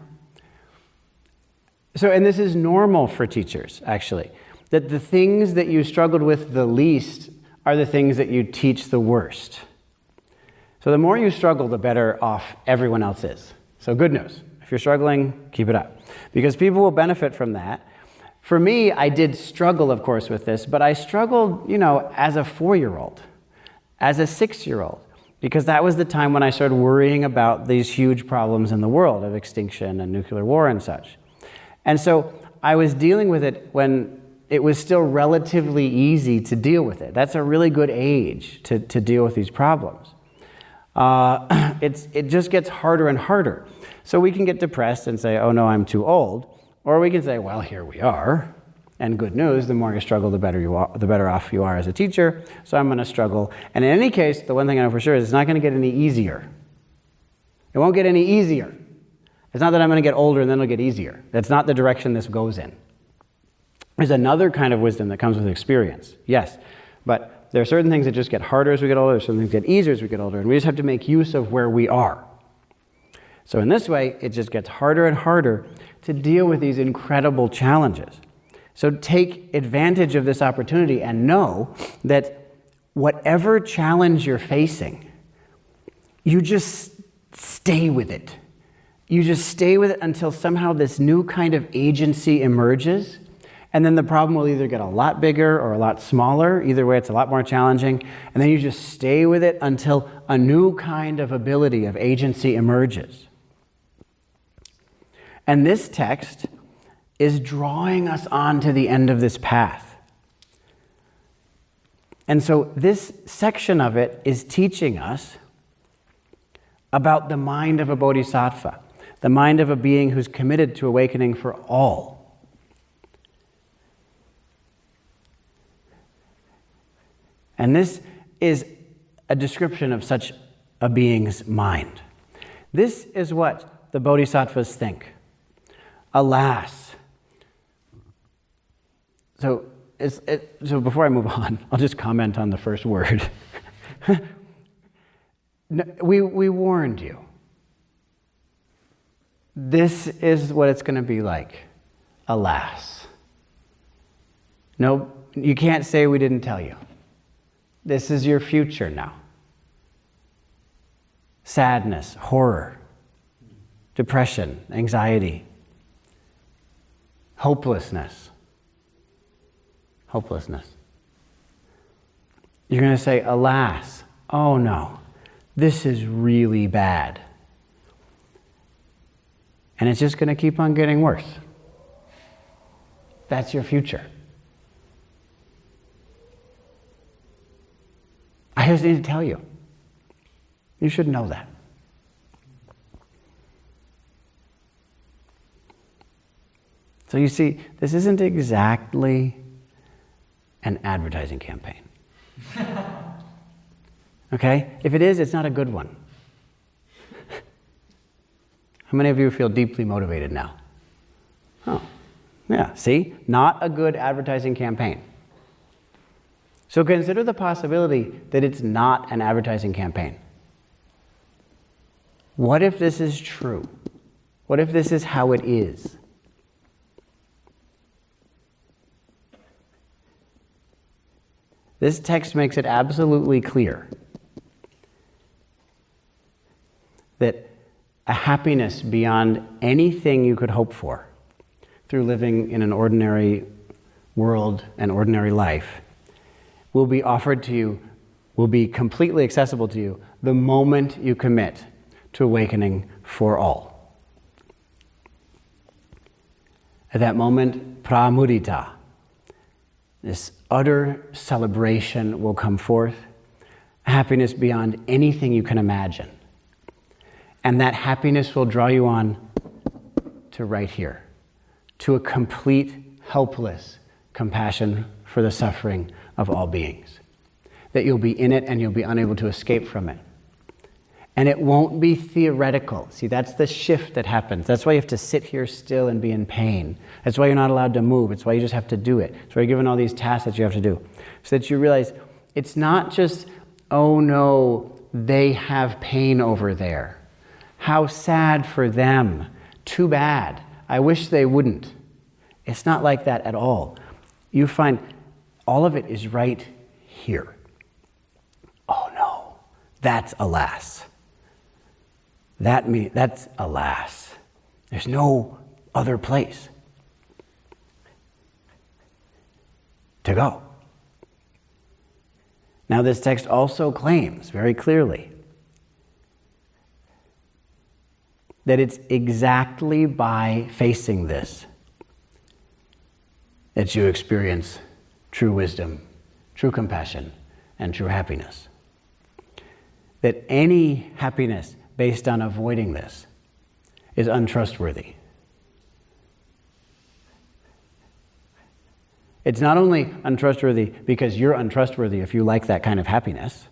So, and this is normal for teachers, actually, that the things that you struggled with the least are the things that you teach the worst. So the more you struggle, the better off everyone else is. So good news. If you're struggling, keep it up. Because people will benefit from that. For me, I did struggle, of course, with this, but I struggled, as a 4-year-old, as a 6-year-old, because that was the time when I started worrying about these huge problems in the world of extinction and nuclear war and such. And so I was dealing with it when it was still relatively easy to deal with it. That's a really good age to deal with these problems. It just gets harder and harder. So we can get depressed and say, oh no, I'm too old. Or we can say, well, here we are. And good news, the more you struggle, the better off you are as a teacher. So I'm going to struggle. And in any case, the one thing I know for sure is it's not going to get any easier. It won't get any easier. It's not that I'm going to get older and then it'll get easier. That's not the direction this goes in. There's another kind of wisdom that comes with experience. Yes, but there are certain things that just get harder as we get older. There's certain things that get easier as we get older. And we just have to make use of where we are. So in this way, it just gets harder and harder to deal with these incredible challenges. So take advantage of this opportunity and know that whatever challenge you're facing, you just stay with it. You just stay with it until somehow this new kind of agency emerges, and then the problem will either get a lot bigger or a lot smaller. Either way, it's a lot more challenging. And then you just stay with it until a new kind of ability of agency emerges. And this text is drawing us on to the end of this path. And so this section of it is teaching us about the mind of a bodhisattva, the mind of a being who's committed to awakening for all. And this is a description of such a being's mind. This is what the bodhisattvas think. Alas. So before I move on, I'll just comment on the first word. We warned you. this is what it's going to be like. Alas. No, you can't say we didn't tell you. This is your future now. Sadness, horror, depression, anxiety, hopelessness. Hopelessness. You're going to say, alas, oh no, this is really bad. And it's just going to keep on getting worse. That's your future. I just need to tell you. You should know that. So you see, this isn't exactly an advertising campaign. Okay? If it is, it's not a good one. How many of you feel deeply motivated now? Oh, yeah, see? Not a good advertising campaign. So consider the possibility that it's not an advertising campaign. What if this is true? What if this is how it is? This text makes it absolutely clear that a happiness beyond anything you could hope for through living in an ordinary world and ordinary life will be offered to you, will be completely accessible to you the moment you commit to awakening for all. At that moment, pramudita, this utter celebration will come forth, happiness beyond anything you can imagine. And that happiness will draw you on to right here, to a complete, helpless compassion for the suffering of all beings. That you'll be in it and you'll be unable to escape from it. And it won't be theoretical. See, that's the shift that happens. That's why you have to sit here still and be in pain. That's why you're not allowed to move. It's why you just have to do it. That's why you're given all these tasks that you have to do. So that you realize it's not just, oh no, they have pain over there. How sad for them. Too bad. I wish they wouldn't. It's not like that at all. You find all of it is right here. Oh no, that's alas. That's alas. There's no other place to go. Now this text also claims very clearly that it's exactly by facing this that you experience true wisdom, true compassion, and true happiness. That any happiness based on avoiding this is untrustworthy. It's not only untrustworthy because you're untrustworthy if you like that kind of happiness,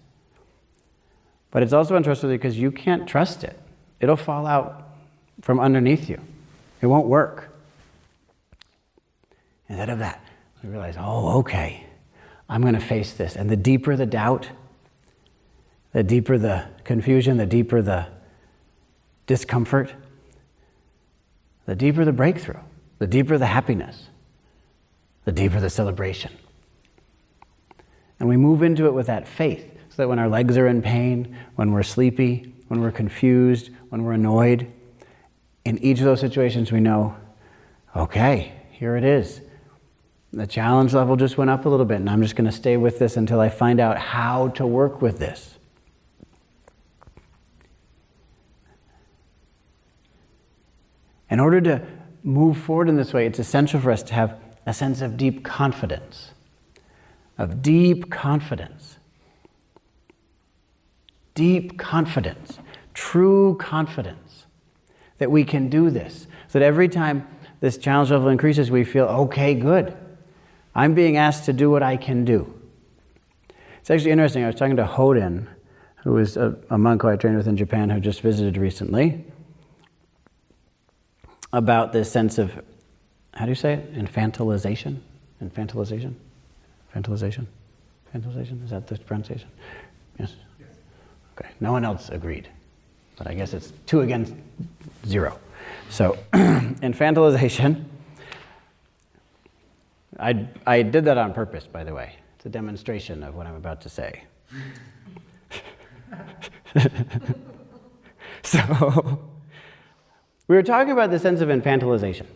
but it's also untrustworthy because you can't trust it. It'll fall out from underneath you. It won't work. Instead of that, we realize, oh, okay, I'm going to face this. And the deeper the doubt, the deeper the confusion, the deeper the discomfort, the deeper the breakthrough, the deeper the happiness, the deeper the celebration. And we move into it with that faith, so that when our legs are in pain, when we're sleepy, when we're confused, when we're annoyed, in each of those situations we know, okay, here it is. The challenge level just went up a little bit, and I'm just going to stay with this until I find out how to work with this. In order to move forward in this way, it's essential for us to have a sense of deep confidence. Of deep confidence. Deep confidence. True confidence that we can do this. So that every time this challenge level increases, we feel, okay, good. I'm being asked to do what I can do. It's actually interesting. I was talking to Hoden, who is a monk who I trained with in Japan, who just visited recently, about this sense of, how do you say it? Infantilization? Infantilization? Infantilization? Infantilization? Is that the pronunciation? Yes? Okay. No one else agreed. but I guess it's 2 against 0. So infantilization, I did that on purpose, by the way. It's a demonstration of what I'm about to say. So we were talking about the sense of infantilization.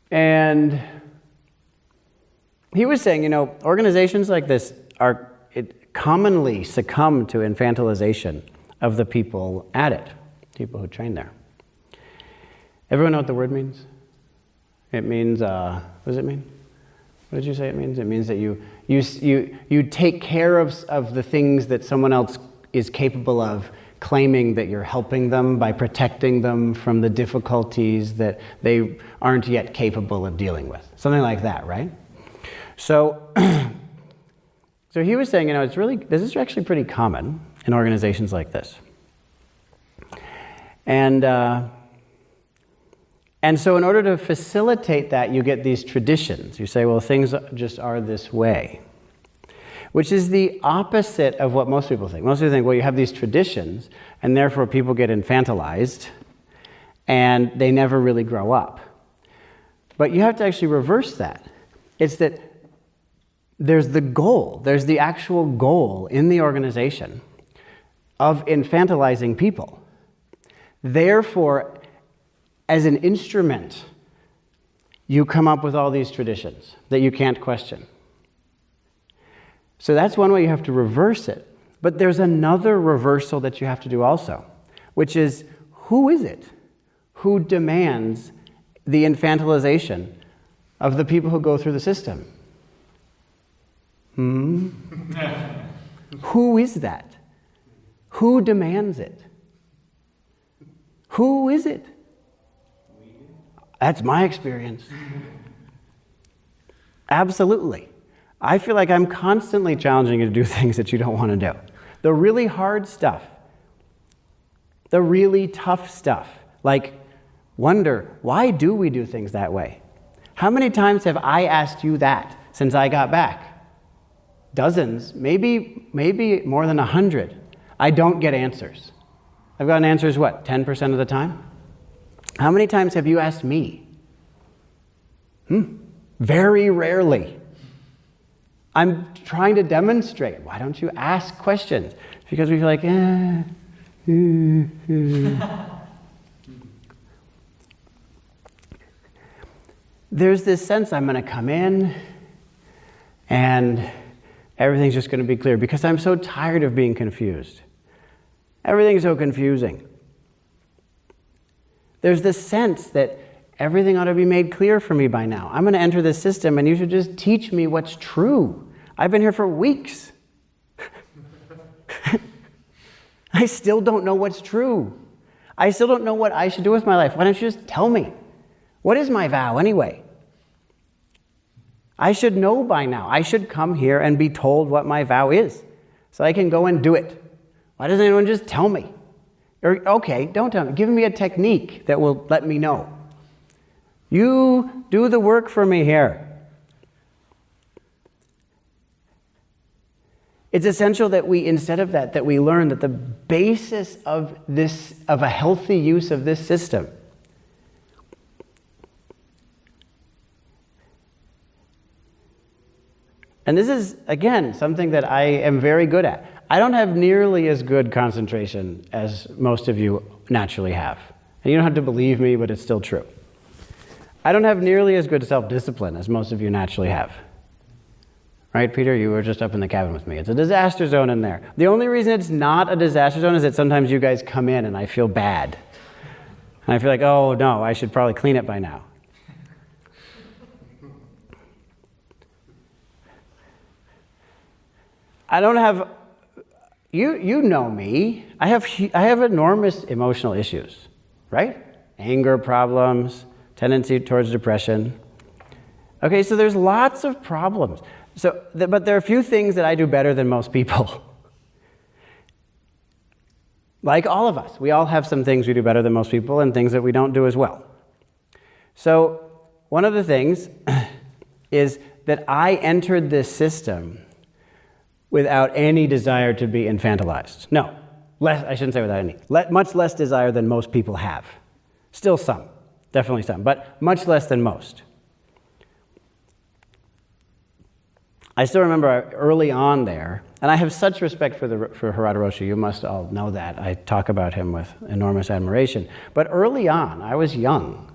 And he was saying, organizations like this commonly succumb to infantilization of the people at it, people who train there. Everyone know what the word means? It means, what does it mean? What did you say it means? It means that you take care of the things that someone else is capable of, claiming that you're helping them by protecting them from the difficulties that they aren't yet capable of dealing with. Something like that, right? So, so he was saying, this is actually pretty common in organizations like this. And so in order to facilitate that, you get these traditions. You say, well, things just are this way, which is the opposite of what most people think. Most people think, well, you have these traditions, and therefore people get infantilized, and they never really grow up. But you have to actually reverse that. It's that there's the goal, there's the actual goal in the organization of infantilizing people. Therefore, as an instrument, you come up with all these traditions that you can't question. So that's one way you have to reverse it. But there's another reversal that you have to do also, which is, who is it who demands the infantilization of the people who go through the system? Who is that? Who demands it? Who is it? That's my experience. Absolutely. I feel like I'm constantly challenging you to do things that you don't want to do. The really hard stuff, the really tough stuff, like wonder, why do we do things that way? How many times have I asked you that since I got back? Dozens, maybe more than 100. I don't get answers. I've gotten answers, 10% of the time? How many times have you asked me? Very rarely. I'm trying to demonstrate. Why don't you ask questions? Because we feel like, There's this sense I'm going to come in and everything's just going to be clear because I'm so tired of being confused. Everything's so confusing. There's this sense that everything ought to be made clear for me by now. I'm going to enter this system and you should just teach me what's true. I've been here for weeks. I still don't know what's true. I still don't know what I should do with my life. Why don't you just tell me? What is my vow anyway? I should know by now. I should come here and be told what my vow is so I can go and do it. Why doesn't anyone just tell me? Or, okay, don't tell me. Give me a technique that will let me know. You do the work for me here. It's essential that we, instead of that we learn that the basis of a healthy use of this system and this is, again, something that I am very good at. I don't have nearly as good concentration as most of you naturally have. And you don't have to believe me, but it's still true. I don't have nearly as good self-discipline as most of you naturally have. Right, Peter? You were just up in the cabin with me. It's a disaster zone in there. The only reason it's not a disaster zone is that sometimes you guys come in and I feel bad. And I feel like, oh no, I should probably clean it by now. I don't have, you know me. I have enormous emotional issues, right? Anger problems, tendency towards depression. Okay, so there's lots of problems. But there are a few things that I do better than most people. Like all of us, we all have some things we do better than most people and things that we don't do as well. So one of the things is that I entered this system without any desire to be infantilized. No, I shouldn't say without any. Much less desire than most people have. Still some, definitely some, but much less than most. I still remember early on there, and I have such respect for Harada Roshi. You must all know that. I talk about him with enormous admiration. But early on, I was young.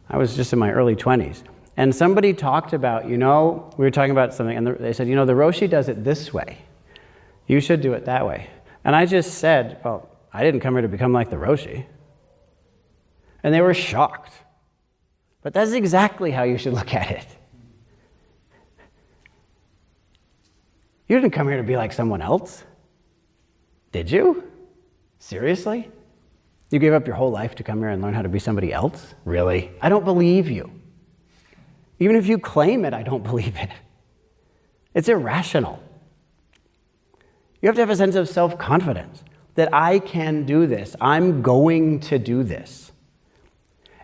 I was just in my early 20s. And somebody talked about, we were talking about something, and they said, the Roshi does it this way. You should do it that way. And I just said, well, I didn't come here to become like the Roshi. And they were shocked. But that's exactly how you should look at it. You didn't come here to be like someone else. Did you? Seriously? You gave up your whole life to come here and learn how to be somebody else? Really? I don't believe you. Even if you claim it, I don't believe it. It's irrational. You have to have a sense of self-confidence that I can do this. I'm going to do this.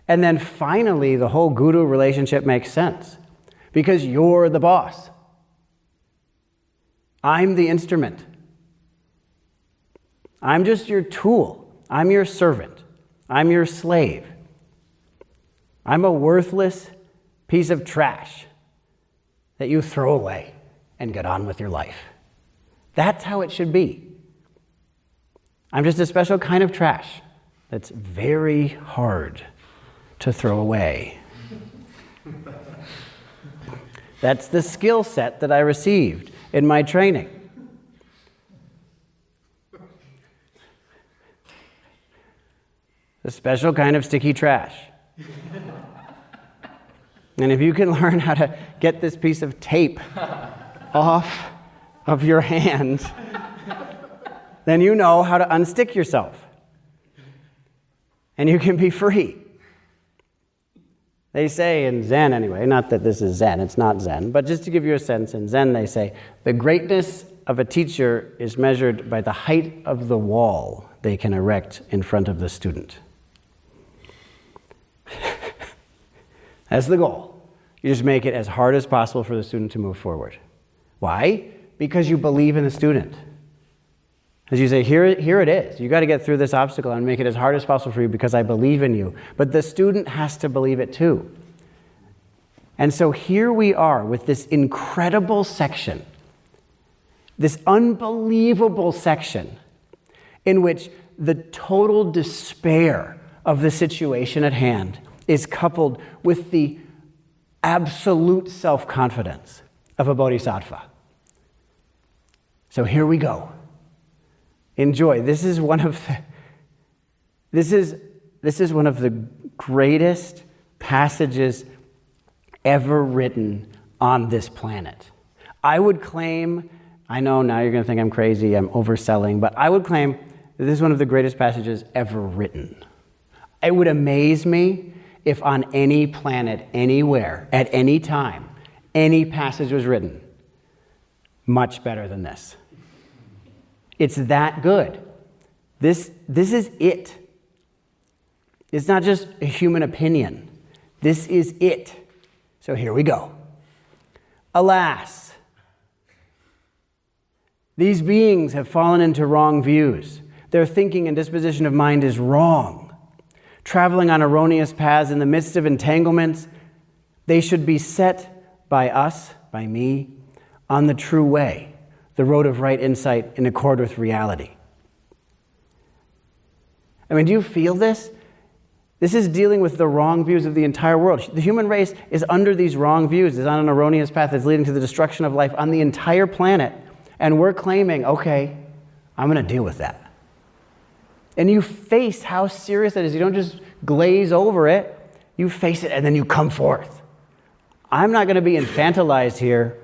And then finally, the whole guru relationship makes sense because you're the boss. I'm the instrument. I'm just your tool. I'm your servant. I'm your slave. I'm a worthless piece of trash that you throw away and get on with your life. That's how it should be. I'm just a special kind of trash that's very hard to throw away. That's the skill set that I received in my training. A special kind of sticky trash. And if you can learn how to get this piece of tape off of your hand, then you know how to unstick yourself. And you can be free. They say in Zen anyway, not that this is Zen, it's not Zen, but just to give you a sense, in Zen they say, the greatness of a teacher is measured by the height of the wall they can erect in front of the student. That's the goal. You just make it as hard as possible for the student to move forward. Why? Because you believe in the student. As you say, here it is. You got to get through this obstacle and make it as hard as possible for you because I believe in you. But the student has to believe it too. And so here we are with this incredible section, this unbelievable section in which the total despair of the situation at hand is coupled with the absolute self-confidence of a bodhisattva. So here we go. Enjoy. This is one of the greatest passages ever written on this planet. I would claim, I know now you're going to think I'm crazy, I'm overselling, but I would claim that this is one of the greatest passages ever written. It would amaze me if on any planet, anywhere, at any time, any passage was written much better than this. It's that good. This is it. It's not just a human opinion. This is it. So here we go. Alas, these beings have fallen into wrong views. Their thinking and disposition of mind is wrong. Traveling on erroneous paths in the midst of entanglements, they should be set by us, by me, on the true way, the road of right insight in accord with reality. I mean, do you feel this? This is dealing with the wrong views of the entire world. The human race is under these wrong views, is on an erroneous path that's leading to the destruction of life on the entire planet. And we're claiming, okay, I'm going to deal with that. And you face how serious that is. You don't just glaze over it. You face it and then you come forth. I'm not going to be infantilized here.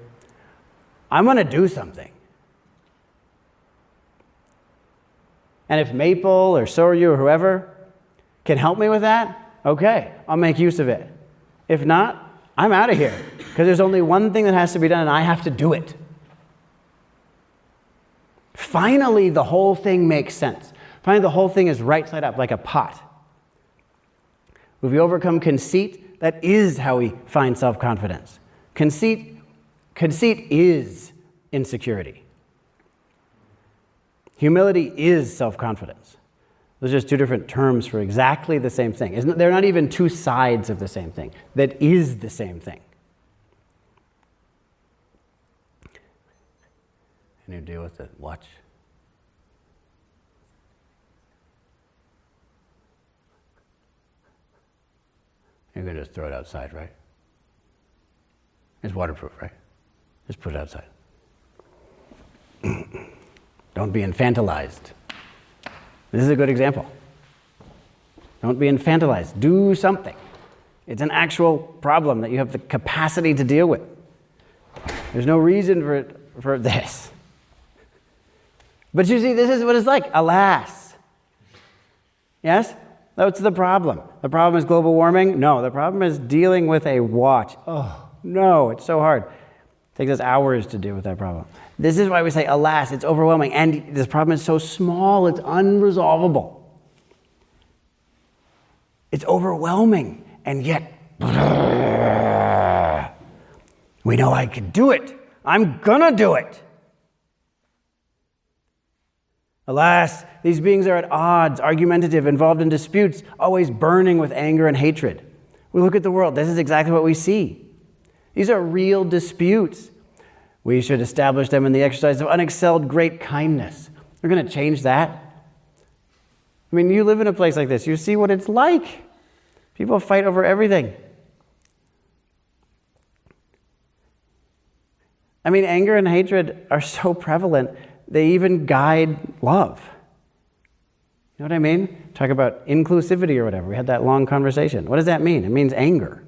I'm going to do something. And if Maple or Soryu or whoever can help me with that, okay, I'll make use of it. If not, I'm out of here. Because there's only one thing that has to be done and I have to do it. Finally, the whole thing makes sense. Finally, the whole thing is right side up, like a pot. If we overcome conceit, that is how we find self-confidence. Conceit is insecurity. Humility is self-confidence. Those are just two different terms for exactly the same thing. They're not even two sides of the same thing. That is the same thing. Any deal with the watch? You're going to just throw it outside, right? It's waterproof, right? Just put it outside. Don't be infantilized. This is a good example. Don't be infantilized. Do something. It's an actual problem that you have the capacity to deal with. There's no reason for this. But you see, this is what it's like. Alas. Yes? That's the problem. The problem is global warming? No, the problem is dealing with a watch. Oh, no, it's so hard. It takes us hours to deal with that problem. This is why we say, alas, it's overwhelming. And this problem is so small, it's unresolvable. It's overwhelming. And yet, we know I can do it. I'm gonna do it. Alas, these beings are at odds, argumentative, involved in disputes, always burning with anger and hatred. We look at the world. This is exactly what we see. These are real disputes. We should establish them in the exercise of unexcelled great kindness. We're going to change that. I mean, you live in a place like this. You see what it's like. People fight over everything. I mean, anger and hatred are so prevalent, they even guide love. You know what I mean? Talk about inclusivity or whatever. We had that long conversation. What does that mean? It means anger.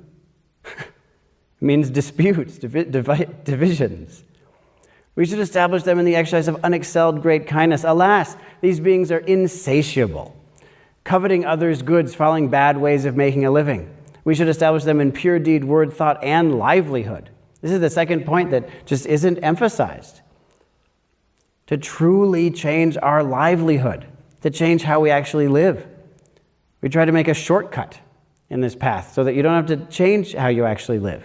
It means disputes, divisions. We should establish them in the exercise of unexcelled great kindness. Alas, these beings are insatiable, coveting others' goods, following bad ways of making a living. We should establish them in pure deed, word, thought, and livelihood. This is the second point that just isn't emphasized. To truly change our livelihood, to change how we actually live. We try to make a shortcut in this path so that you don't have to change how you actually live.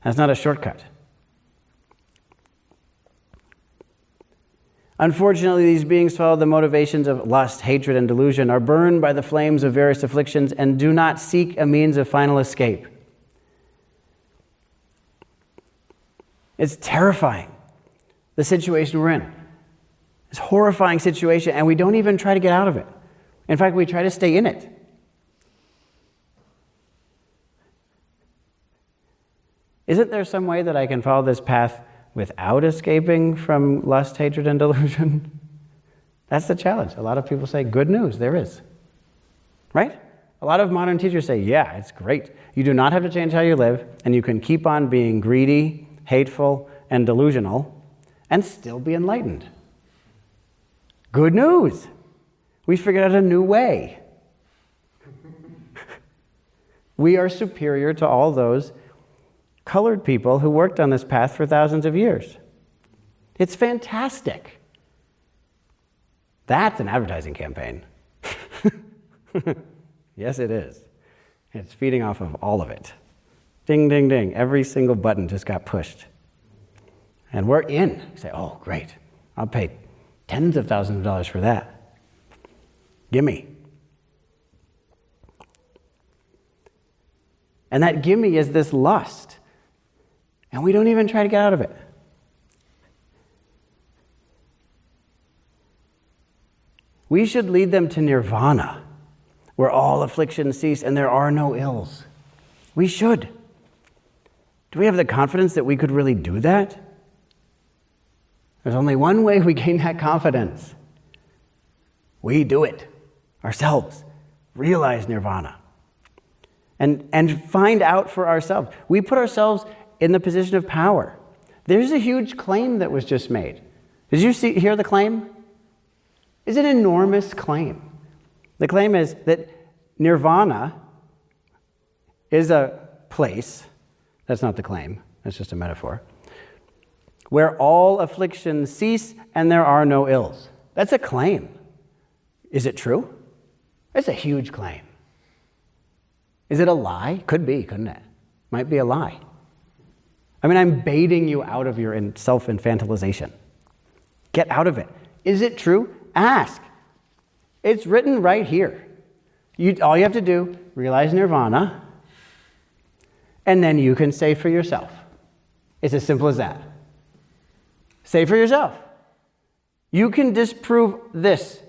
That's not a shortcut. Unfortunately, these beings follow the motivations of lust, hatred, and delusion, are burned by the flames of various afflictions, and do not seek a means of final escape. It's terrifying, the situation we're in. It's a horrifying situation, and we don't even try to get out of it. In fact, we try to stay in it. Isn't there some way that I can follow this path without escaping from lust, hatred, and delusion? That's the challenge. A lot of people say, good news, there is. Right? A lot of modern teachers say, yeah, it's great. You do not have to change how you live, and you can keep on being greedy, hateful, and delusional, and still be enlightened. Good news. We figured out a new way. We are superior to all those colored people who worked on this path for thousands of years. It's fantastic. That's an advertising campaign. Yes, it is. It's feeding off of all of it. Ding, ding, ding. Every single button just got pushed. And we're in. You say, oh, great. I'll pay tens of thousands of dollars for that. Gimme. And that gimme is this lust. And we don't even try to get out of it. We should lead them to nirvana, where all afflictions cease and there are no ills. We should. Do we have the confidence that we could really do that? There's only one way we gain that confidence. We do it ourselves. Realize nirvana. And find out for ourselves. We put ourselves in the position of power. There's a huge claim that was just made. Did you hear the claim? It's an enormous claim. The claim is that nirvana is a place, that's not the claim, that's just a metaphor, where all afflictions cease and there are no ills. That's a claim. Is it true? It's a huge claim. Is it a lie? Could be, couldn't it? Might be a lie. I mean, I'm baiting you out of your self-infantilization. Get out of it. Is it true? Ask. It's written right here. All you have to do, realize nirvana, and then you can say for yourself. It's as simple as that. Say for yourself. You can disprove this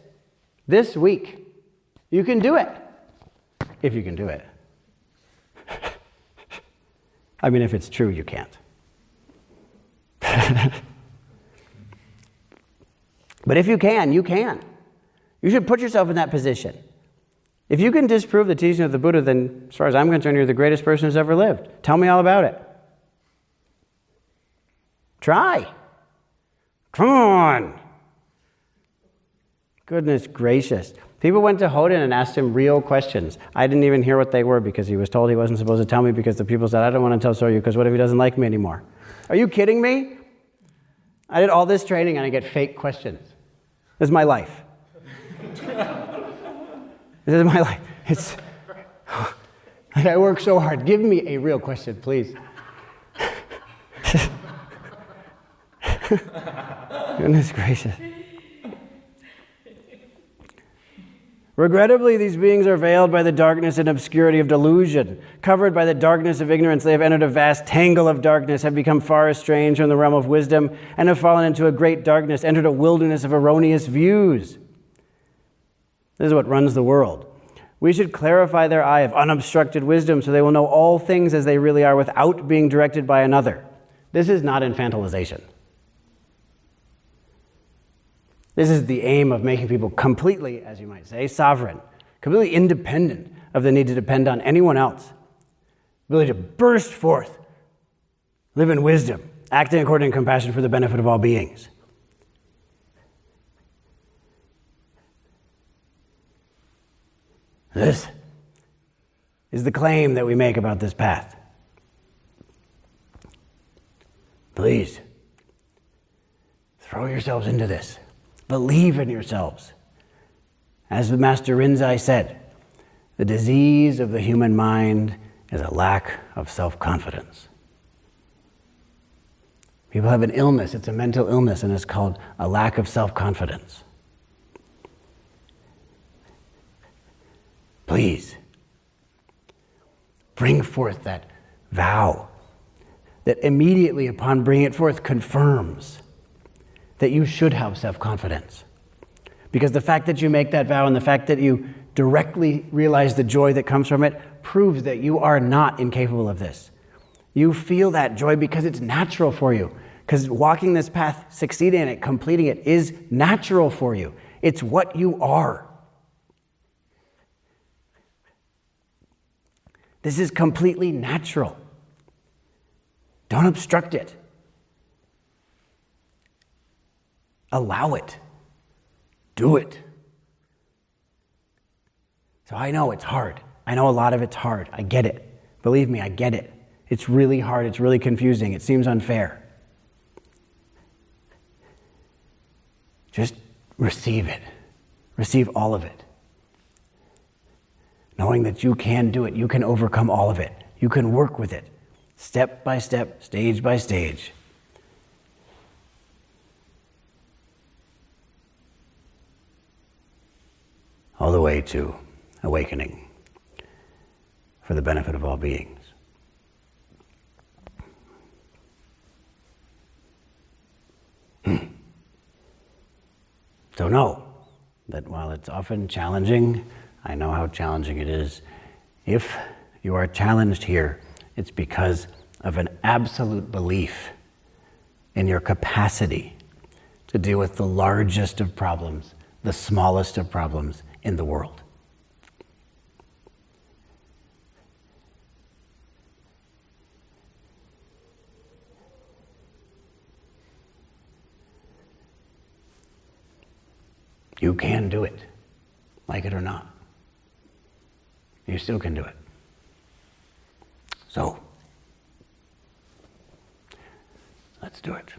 week. You can do it. If you can do it. I mean, if it's true, you can't. But if you can, you can. You should put yourself in that position. If you can disprove the teaching of the Buddha, then as far as I'm concerned, you're the greatest person who's ever lived. Tell me all about it. Try. Come on. Goodness gracious. People went to Hoden and asked him real questions. I didn't even hear what they were because he was told he wasn't supposed to tell me because the people said, I don't want to tell Soryu because what if he doesn't like me anymore? Are you kidding me? I did all this training and I get fake questions. This is my life. This is my life. It's, I work so hard. Give me a real question, please. Goodness gracious. Regrettably, these beings are veiled by the darkness and obscurity of delusion. Covered by the darkness of ignorance, they have entered a vast tangle of darkness, have become far estranged from the realm of wisdom, and have fallen into a great darkness, entered a wilderness of erroneous views. This is what runs the world. We should clarify their eye of unobstructed wisdom so they will know all things as they really are without being directed by another. This is not infantilization. This is the aim of making people completely, as you might say, sovereign, completely independent of the need to depend on anyone else. Ability to burst forth, live in wisdom, acting according to compassion for the benefit of all beings. This is the claim that we make about this path. Please, throw yourselves into this. Believe in yourselves. As the Master Rinzai said, the disease of the human mind is a lack of self-confidence. People have an illness, it's a mental illness, and it's called a lack of self-confidence. Please, bring forth that vow that immediately upon bringing it forth confirms that you should have self-confidence. Because the fact that you make that vow and the fact that you directly realize the joy that comes from it proves that you are not incapable of this. You feel that joy because it's natural for you. Because walking this path, succeeding in it, completing it is natural for you. It's what you are. This is completely natural. Don't obstruct it. Allow it. Do it. So I know it's hard. I know a lot of it's hard. I get it. Believe me, I get it. It's really hard. It's really confusing. It seems unfair. Just receive it. Receive all of it. Knowing that you can do it. You can overcome all of it. You can work with it. Step by step, stage by stage. All the way to awakening for the benefit of all beings. So know that while it's often challenging, I know how challenging it is. If you are challenged here, it's because of an absolute belief in your capacity to deal with the largest of problems, the smallest of problems in the world. You can do it, like it or not. You still can do it. So, let's do it.